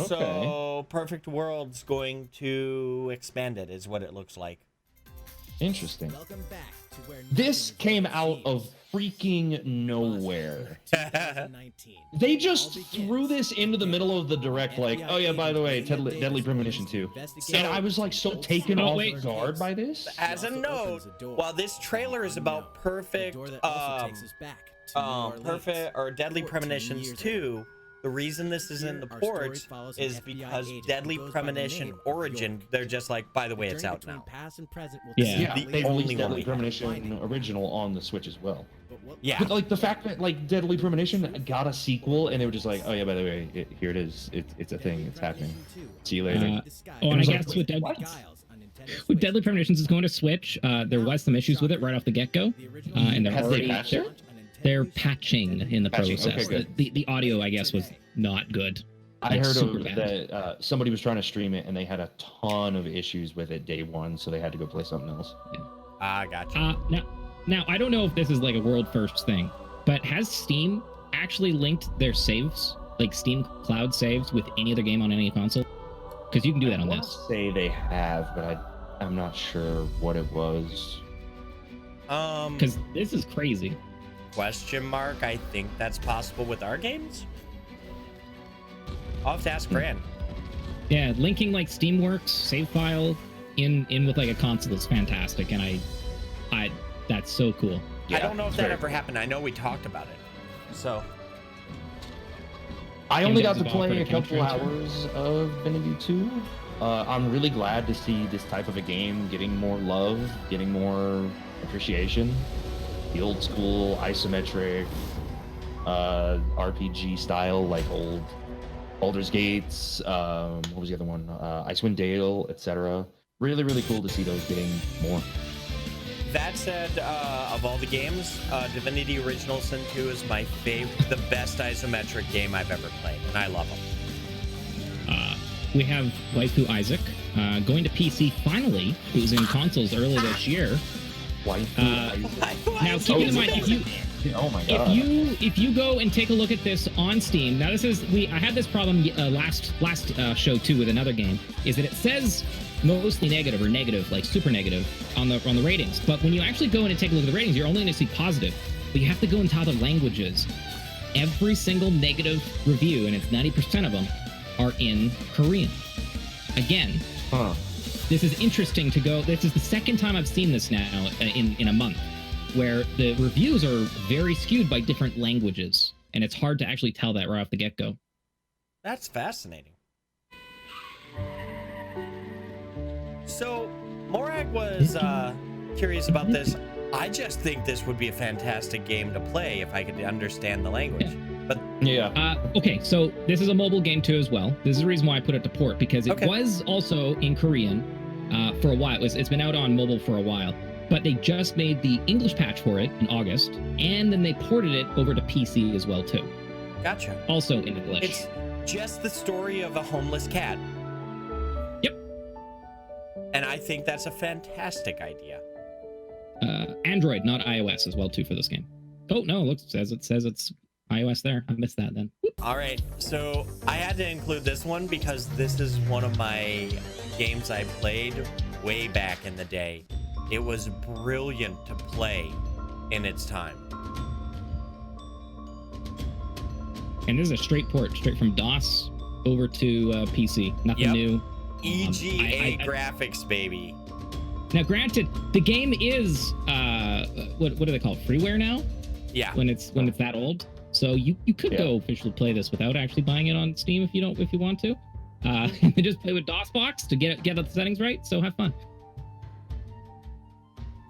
So Perfect World's going to expand it, is what it looks like. Interesting. This came out of freaking nowhere. They just threw this into the middle of the direct, like, oh yeah, by the way, Deadly Premonition 2. And I was like so taken off guard by this. As a note, while this trailer is about Perfect or Deadly Premonitions 2, the reason this is in the ports is because Deadly Premonition Origin, they're just like, by the way, it's out now. Yeah, the they only released Deadly one. Premonition Original on the Switch as well. Yeah. But like the fact that like Deadly Premonition got a sequel and they were just like, oh yeah, by the way, here it is. It's a thing. It's happening. See you later. And I guess with With Deadly Premonitions is going to Switch. There was some issues with it right off the get-go, and they're Have they already patched it? they're patching in the Patching, process. okay, good. The audio, I guess, was not good. I Like, heard super of bad. that somebody was trying to stream it and they had a ton of issues with it day one, so they had to go play something else. Ah, gotcha. Now I don't know if this is like a world first thing, but has Steam actually linked their saves, like Steam Cloud saves, with any other game on any console? Because you can do that on I this. say they have, but I'm not sure what it was. Because this is crazy. Question mark. I think that's possible with our games. I'll have to ask Fran. Yeah, linking like Steamworks save file in with like a console is fantastic, and I that's so cool. I don't know if that ever happened. I know we talked about it. So I only got to Games of play a Offer couple transfer. hours of Divinity 2. I'm really glad to see this type of a game getting more love, getting more appreciation. The old school isometric RPG style, like old Baldur's Gates, what was the other one? Icewind Dale, etc. Really, really cool to see those getting more. that said, of all the games, Divinity Original Sin 2 is my favorite, the best isometric game I've ever played, and I love them. We have Waifu Isaac going to PC finally, who's in consoles early this year. Now keep in mind, if you oh my god, if you go and take a look at this on Steam, now this is I had this problem last show too with another game, is that it says mostly negative or negative, like super negative on the ratings, but when you actually go in and take a look at the ratings, you're only going to see positive. But you have to go into other languages. Every single negative review, and it's 90% of them, are in Korean. Again, this is interesting to go. This is the second time I've seen this now in a month, where the reviews are very skewed by different languages, and it's hard to actually tell that right off the get-go. That's fascinating. So, Morag was curious about this. I just think this would be a fantastic game to play if I could understand the language. But okay, so this is a mobile game too as well. This is the reason why I put it to port, because it was also in Korean for a while. It's been out on mobile for a while, but they just made the English patch for it in August, and then they ported it over to PC as well too. Gotcha. Also in English. It's just the story of a homeless cat. Yep. And I think that's a fantastic idea. Android, not iOS, as well too for this game. Oh no, look, it says it's iOS there. I missed that then. All right, so I had to include this one because this is one of my games I played way back in the day. It was brilliant to play in its time. And this is a straight port, straight from DOS over to PC. Nothing new. EGA graphics, baby. Now, granted, the game is what do they call it? Freeware now? Yeah. When it's that old. So you could go officially play this without actually buying it on Steam if you want to. And just play with DOSBox to get the settings right. So have fun.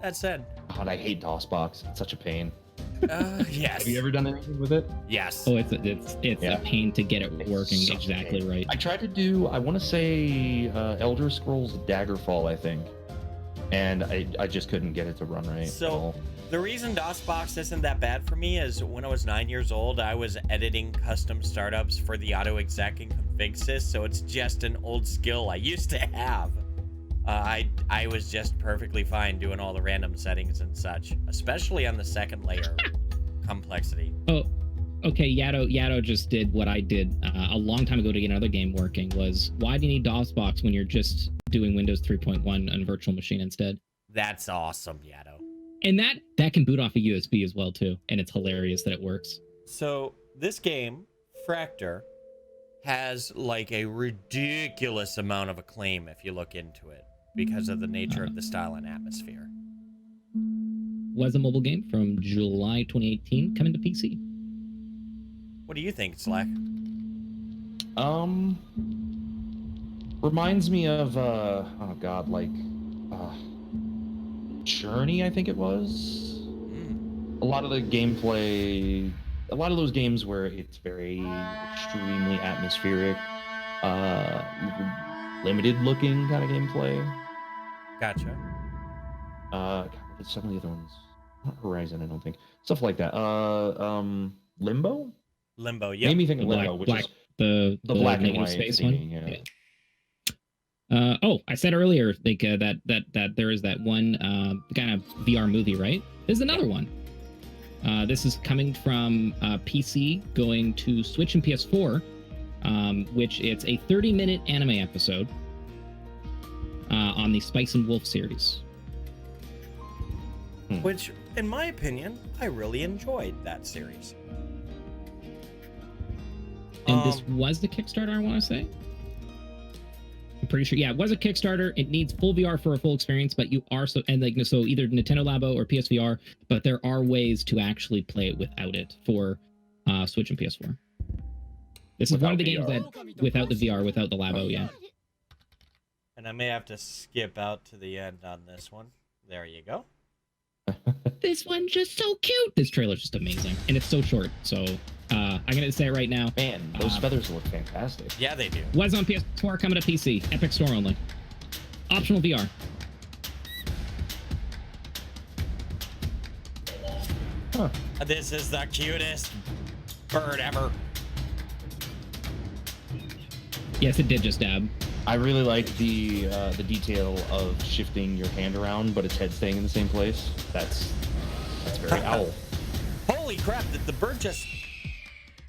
That said, God, I hate DOSBox. It's such a pain. Yes. Have you ever done anything with it? Yes. Oh, it's a pain to get it working exactly right. I tried to do, I want to say, Elder Scrolls Daggerfall, I think, and I just couldn't get it to run right. So the reason DOSBox isn't that bad for me is when I was 9 years old, I was editing custom startups for the auto exec and config sys, so it's just an old skill I used to have. I was just perfectly fine doing all the random settings and such, especially on the second layer complexity. Oh, okay. Yato just did what I did a long time ago to get another game working. Was why do you need DOSBox when you're just doing Windows 3.1 on virtual machine instead? That's awesome, Yato. And that can boot off a USB as well too, and it's hilarious that it works. So this game, Fractor, has like a ridiculous amount of acclaim if you look into it because of the nature of the style and atmosphere. Was a mobile game from July 2018 coming to PC. What do you think, Slack? Reminds me of oh god, like Journey, I think it was. A lot of the gameplay, a lot of those games where it's very extremely atmospheric, limited looking kind of gameplay. Gotcha. God, what are some of the other ones? Not Horizon, I don't think. Stuff like that. Limbo? Limbo, yeah. Made me think of Limbo, which is the black and negative white space theming, one. yeah. Oh, I said earlier, like that there is that one kind of VR movie, right? There's another one. This is coming from PC, going to Switch and PS4, which it's a 30-minute anime episode on the Spice and Wolf series. Which, in my opinion, I really enjoyed that series. And this was the Kickstarter, I want to say. I'm pretty sure. Yeah, it was a Kickstarter. It needs full VR for a full experience, but you are so either Nintendo Labo or PSVR. But there are ways to actually play it without it for Switch and PS4. This is one of the games that without the VR, without the Labo, yeah. And I may have to skip out to the end on this one. There you go. This one's just so cute. This trailer's just amazing, and it's so short. So I'm gonna say it right now. Man, those feathers look fantastic. Yeah, they do. Was on PS4, coming to PC. Epic Store only. Optional VR. Huh. This is the cutest bird ever. Yes, it did just dab. I really like the detail of shifting your hand around, but its head staying in the same place. That's very owl. Holy crap! The bird just.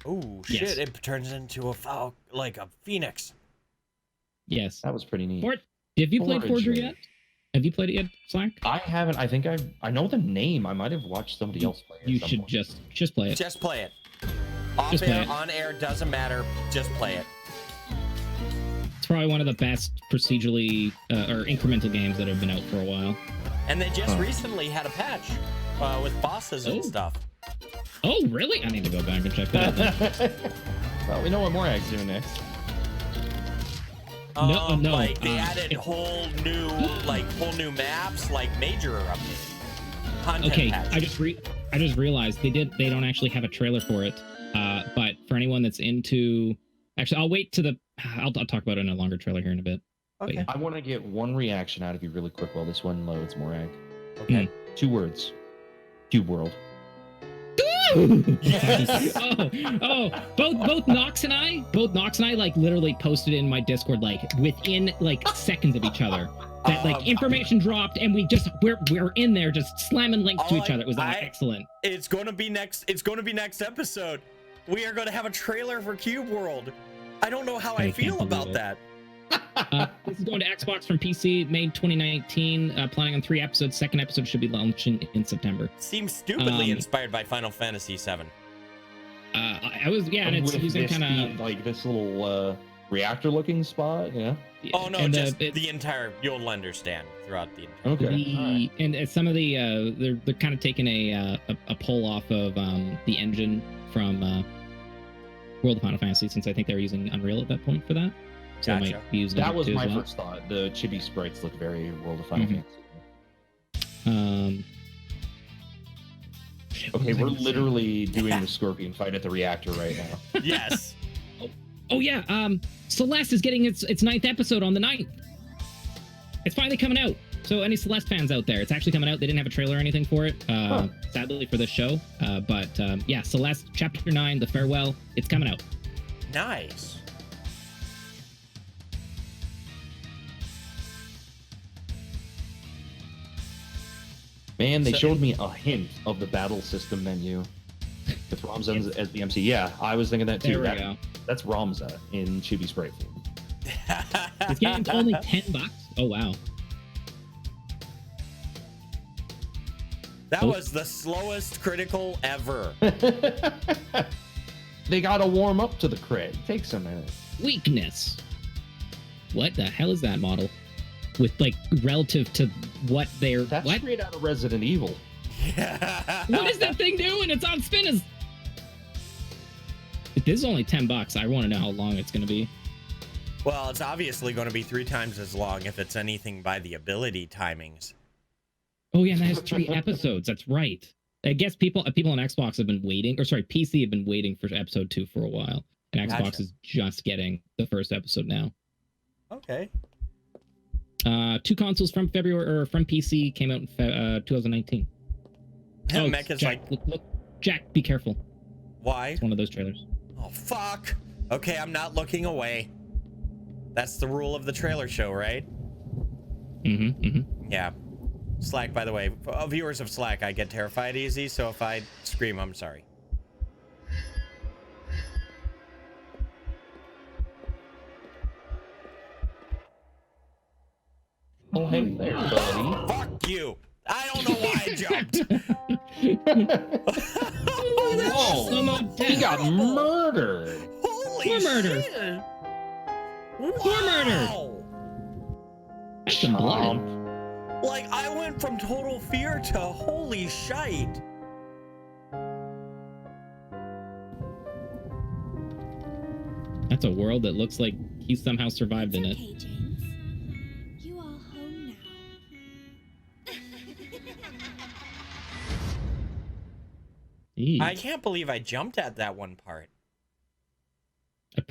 Oh shit! Yes. It turns into a like a phoenix. Yes, that was pretty neat. Have you played Forger Foraging. yet? Have you played it yet, Slack? I haven't. I think I know the name. I might have watched somebody else play it. You should just play it. Just play it. Off Just air, play it. on air, doesn't matter. Just play it. It's probably one of the best procedurally or incremental games that have been out for a while. And they just recently had a patch with bosses and stuff. Oh, really? I need to go back and check that out. Then. Well, we know what Morag's doing next. No. Like they added whole new maps, like major updates. Content Okay, patch. I just realized they don't actually have a trailer for it. But for anyone that's into, actually, I'll wait to the. I'll talk about it in a longer trailer here in a bit. Okay. Yeah. I want to get one reaction out of you really quick while this one loads, Morag. Okay. 2 words. Cube World. Yes. Both Nox and I like literally posted in my Discord like within like seconds of each other. That like information dropped and we're in there just slamming links to each other. It was excellent. It's going to be next episode. We are going to have a trailer for Cube World. I don't know how I feel about that. This is going to Xbox from PC, May 2019. Planning on 3 episodes. Second episode should be launching in September. Seems stupidly inspired by Final Fantasy VII. I was, yeah, and it's using kind of like this little reactor-looking spot, yeah. Oh no, and just the entire. You'll understand throughout the entire. Okay. And some of the they're kind of taking a pull off of the engine from World of Final Fantasy, since I think they were using Unreal at that point for that. So Gotcha. it might be used That was too my as well. first thought. The chibi sprites look very World of Final Fantasy. Okay, we're literally doing the scorpion fight at the reactor right now. Yes. Oh yeah, Celeste is getting its 9th episode on the 9th. It's finally coming out. So any Celeste fans out there, it's actually coming out. They didn't have a trailer or anything for it, sadly for this show. But yeah, Celeste Chapter 9, The Farewell, it's coming out. Nice. Man, they showed me a hint of the battle system menu with Ramza as the MC. Yeah, I was thinking that too. There we go. That's Ramza in chibi sprite form. This game's only $10. Oh wow. That was the slowest critical ever. They gotta warm up to the crit. It takes a minute. Weakness. What the hell is that model? With like relative to what they're That's what? straight out of Resident Evil. What is that thing doing? It's on spinners. If this is only $10, I want to know how long it's going to be. Well, it's obviously going to be 3 times as long if it's anything by the ability timings. Oh yeah, and that has 3 episodes. That's right. I guess people on Xbox have been waiting, or sorry, PC have been waiting for episode 2 for a while, and Xbox Gotcha. is just getting the first episode now. Okay. 2 consoles from February or from PC came out in 2019. Oh, Mech is Jack, like, look, Jack, be careful. Why? It's one of those trailers. Oh, fuck. Okay, I'm not looking away. That's the rule of the trailer show, right? Yeah. Slack, by the way, viewers of Slack, I get terrified easy, so if I scream, I'm sorry. Oh, hey there, buddy. Fuck you. I don't know why I jumped. Whoa, he got murdered. Holy Poor murder. shit. Poor murder. That's some blood. Like, I went from total fear to holy shite. That's a world that looks like he somehow survived in it. Okay, James. You are home now. I can't believe I jumped at that one part.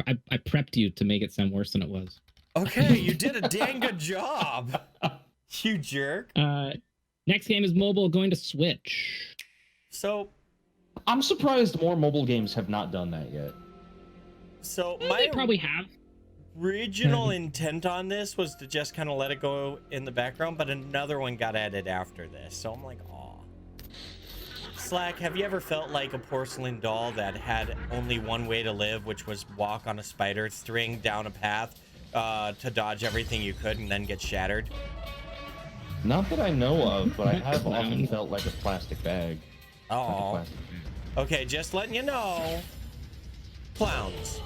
I prepped you to make it sound worse than it was. Okay, you did a dang good job. You jerk. Next game is mobile, going to Switch. So, I'm surprised more mobile games have not done that yet. So They probably have. Original intent on this was to just kind of let it go in the background, but another one got added after this. So I'm like, aw. Slack, have you ever felt like a porcelain doll that had only one way to live, which was walk on a spider string down a path to dodge everything you could and then get shattered? Not that I know of, but I have often felt like a plastic bag. Oh. Okay, just letting you know. Clowns.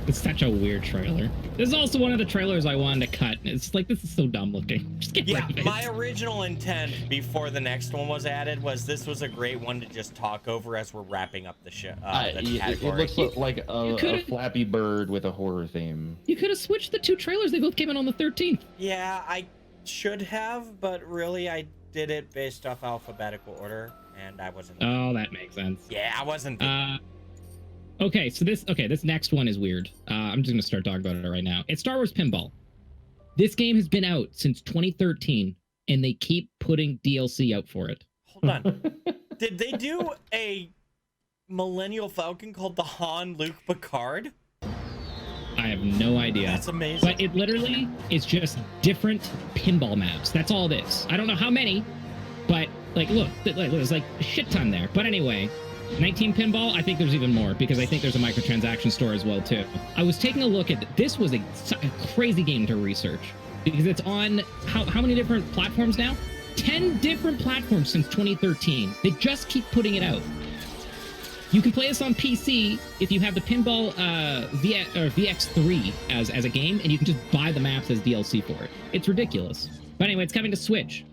It's such a weird trailer. This is also one of the trailers I wanted to cut. It's like, this is so dumb looking. Just get rid of it. My original intent before the next one was added was this was a great one to just talk over as we're wrapping up the show. It looks like a Flappy Bird with a horror theme. You could have switched the 2 trailers. They both came out on the 13th. Yeah, I should have, but really I did it based off alphabetical order, and I wasn't. Oh, that makes sense. Yeah, I wasn't. Okay, so this next one is weird. I'm just gonna start talking about it right now. It's Star Wars Pinball. This game has been out since 2013, and they keep putting DLC out for it. Hold on. Did they do a Millennial Falcon called the Han Luke Picard? I have no idea. That's amazing. But it literally is just different pinball maps. That's all it is. I don't know how many, but like, look, there's like a shit ton there. But anyway, 19 pinball, I think there's even more because I think there's a microtransaction store as well too. I was taking a look at this. Was a crazy game to research because it's on how many different platforms now? 10 different platforms since 2013. They just keep putting it out. You can play this on PC if you have the Pinball VX3 as a game, and you can just buy the maps as DLC for it. It's ridiculous. But anyway, it's coming to Switch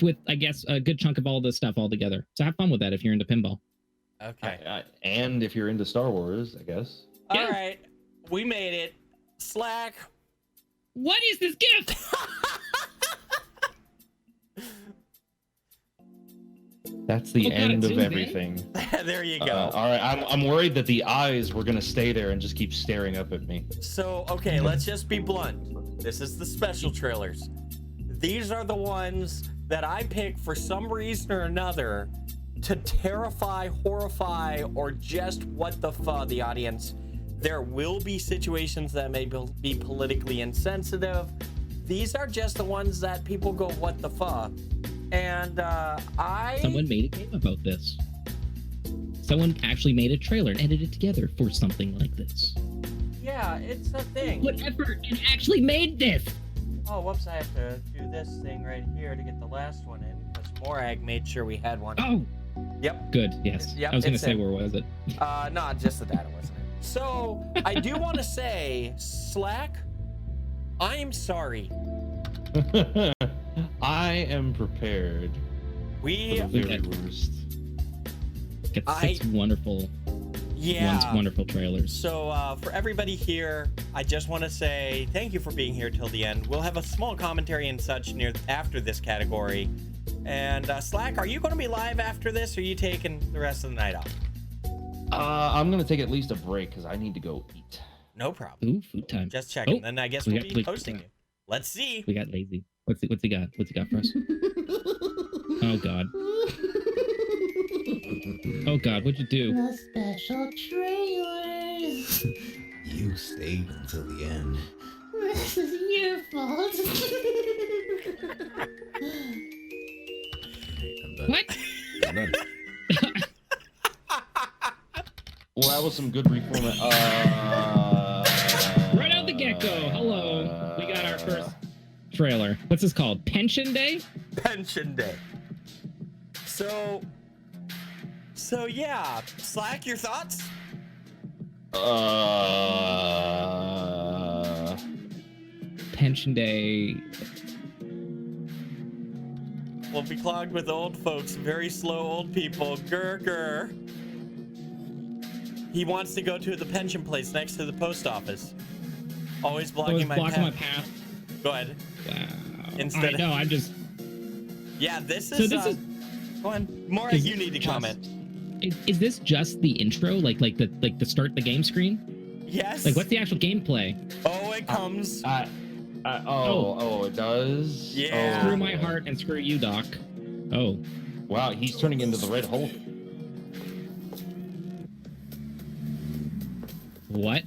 with, I guess, a good chunk of all this stuff all together. So have fun with that if you're into pinball. Okay. And if you're into Star Wars, I guess. All right. We made it. Slack. What is this gift? That's the end of everything. There you go. All right, I'm worried that the eyes were gonna stay there and just keep staring up at me. So, okay, let's just be blunt. This is the special trailers. These are the ones that I pick for some reason or another to terrify, horrify, or just what the fuck the audience. There will be situations that may be politically insensitive. These are just the ones that people go, what the fuck? And Someone made a game about this. Someone actually made a trailer and edited it together for something like this. Yeah, it's a thing. Put effort and actually made this. Oh, whoops, I have to do this thing right here to get the last one in, because Morag made sure we had one. Oh! Yep. Good, yes. Yep, I was going to it's say, in. where was it? No, just the data wasn't it. So, I do want to say, Slack, I am sorry. I am prepared. For the very worst. Get 6 wonderful trailers. So for everybody here, I just want to say thank you for being here till the end. We'll have a small commentary and such after this category. And Slack, are you going to be live after this, or are you taking the rest of the night off? I'm going to take at least a break because I need to go eat. No problem. Ooh, food time. Just checking. Then I guess we'll be hosting you. Let's see. We got lazy. What's he got? What's he got for us? Oh God. Oh God, what'd you do? The special trailers. You stayed until the end. This is your fault. I'm done. What? I'm done. Well, that was some good reformat. Right out the get-go. Hello. We got our first trailer. What's this called? Pension Day? Pension Day. So yeah, Slack, your thoughts? Pension Day. Will be clogged with old folks, very slow old people. Grr. He wants to go to the pension place next to the post office. Always blocking my path. Go ahead. Wow. Instead I know, I'm just... Yeah, this is... So this is... Go on. Morag, you need to comment. Is this just the intro? Like the start the game screen? Yes. Like, what's the actual gameplay? Oh, it comes. It does? Yeah. Screw my heart and screw you, Doc. Oh. Wow, he's turning into the Red Hulk. What?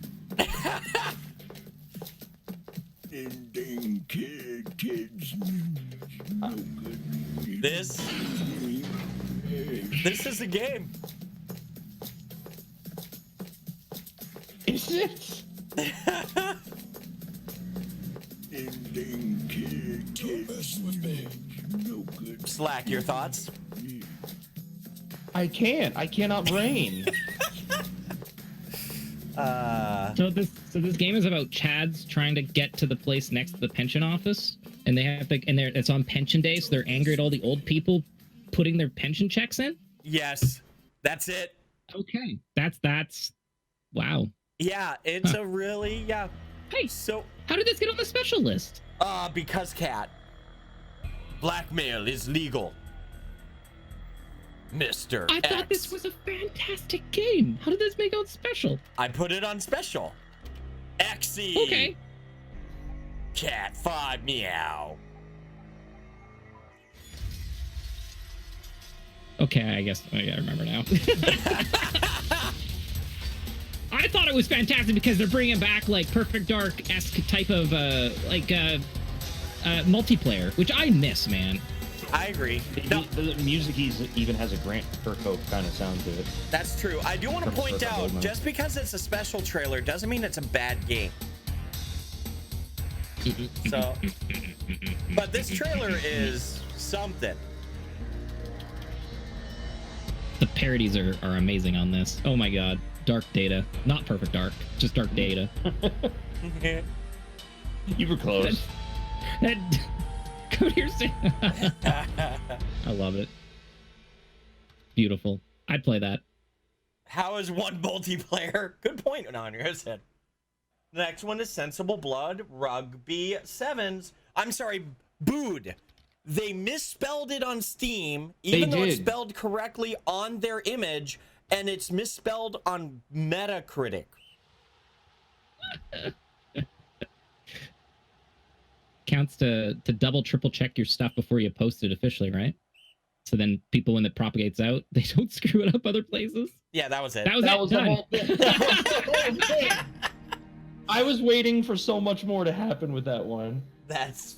This is a game. Is it? Slack, your thoughts? I cannot brain. So this game is about Chads trying to get to the place next to the pension office, and they have to, and it's on pension day, so they're angry at all the old people putting their pension checks in. Yes, that's it. Okay, that's wow. Yeah, it's a really Hey, so how did this get on the special list? Because Cat. Blackmail is legal. Mr. I thought this was a fantastic game. How did this make out special? I put it on special. Exy. Okay. Cat 5 meow. Okay, I guess I remember now. I thought it was fantastic because they're bringing back like Perfect Dark-esque type of multiplayer, which I miss, man. I agree. The music even has a Grant Kirkhope kind of sound to it. That's true. I do want to point out, just because it's a special trailer doesn't mean it's a bad game. So, but this trailer is something. The parodies are amazing on this. Oh my god. Dark Data. Not Perfect Dark, just Dark Data. You were close. Go to your I love it. Beautiful. I'd play that. How is one multiplayer? Good point on your head. The next one is Sensible Blood Rugby Sevens. I'm sorry, Booed. They misspelled it on Steam, even though it's spelled correctly on their image, and it's misspelled on Metacritic. Counts to double, triple check your stuff before you post it officially, right? So then people, when it propagates out, they don't screw it up other places. Yeah, that was it. That was the whole thing. I was waiting for so much more to happen with that one. That's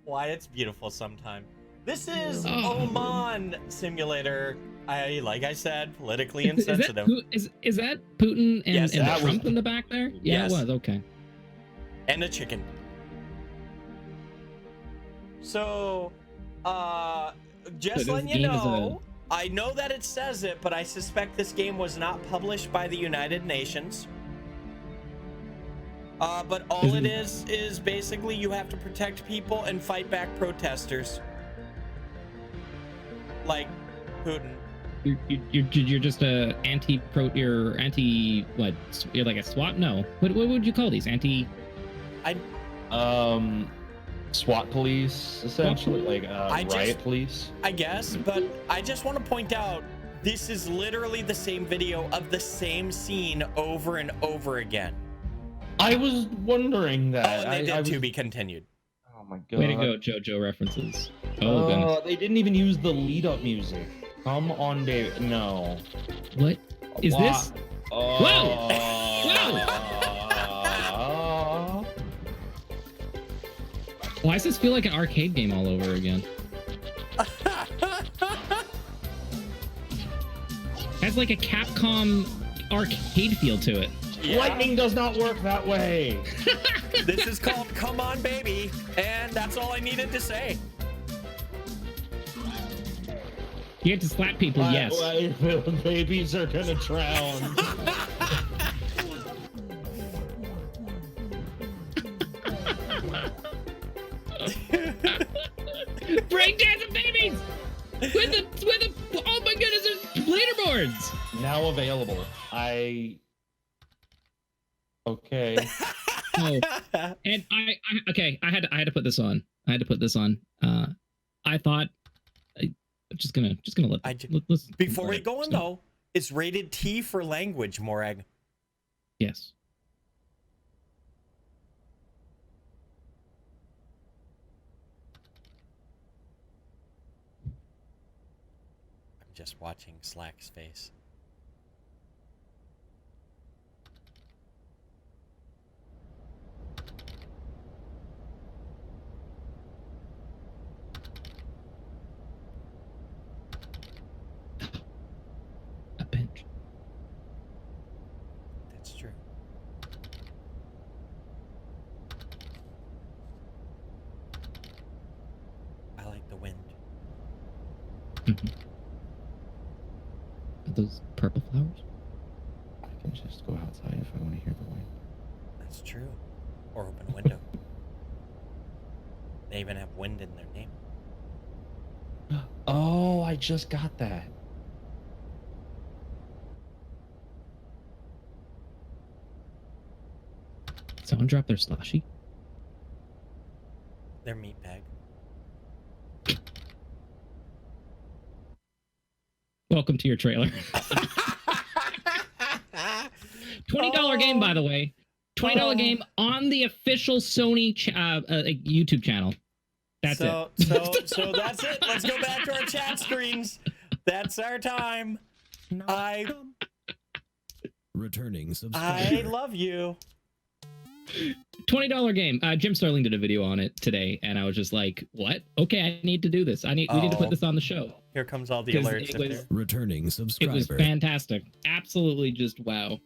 why it's beautiful sometimes. This is Oman Simulator. Like I said, politically insensitive. Is that Putin and, yes, and Trump in the back there? Yeah, yes. It was. Okay. And a chicken. So, just letting you know, I know that it says it, but I suspect this game was not published by the United Nations. But all it is basically you have to protect people and fight back protesters. Like Putin. You're just a you're anti what? You're like a SWAT? No. What would you call these? SWAT police, essentially, like riot police. I guess, but I just want to point out this is literally the same video of the same scene over and over again. I was wondering that. Oh, and they did to be continued. my god. Way to go, JoJo references. Oh, goodness. They didn't even use the lead-up music. Come on, David. No. What is this? Whoa! Why does this feel like an arcade game all over again? Has like a Capcom arcade feel to it. Yeah. Lightning does not work that way. This is called Come On Baby, and that's all I needed to say. You get to slap people, yes. Babies are gonna drown. Breakdancing babies! With the oh my goodness, there's leaderboards! Now available. Okay. Oh, and I had to put this on. I had to put this on. I thought I'm just gonna let's Before we go on though, it's rated T for language, Morag. Yes. I'm just watching Slack's face. A bench. That's true. I like the wind. Mm-hmm. Are those purple flowers? I can just go outside if I want to hear the wind. That's true. Or open a window. They even have wind in their name. Oh, I just got that. Someone dropped their slushy. Their meat bag. Welcome to your trailer. $20 game, by the way. $20 game on the official Sony YouTube channel. That's it. So that's it. Let's go back to our chat screens. That's our time. Returning I subscriber. love you. $20 game. Jim Sterling did a video on it today, and I was just like, "What? Okay, I need to do this. We need to put this on the show." Here comes all the 'Cause alerts. it was- Returning It subscriber. was fantastic. Absolutely, just wow.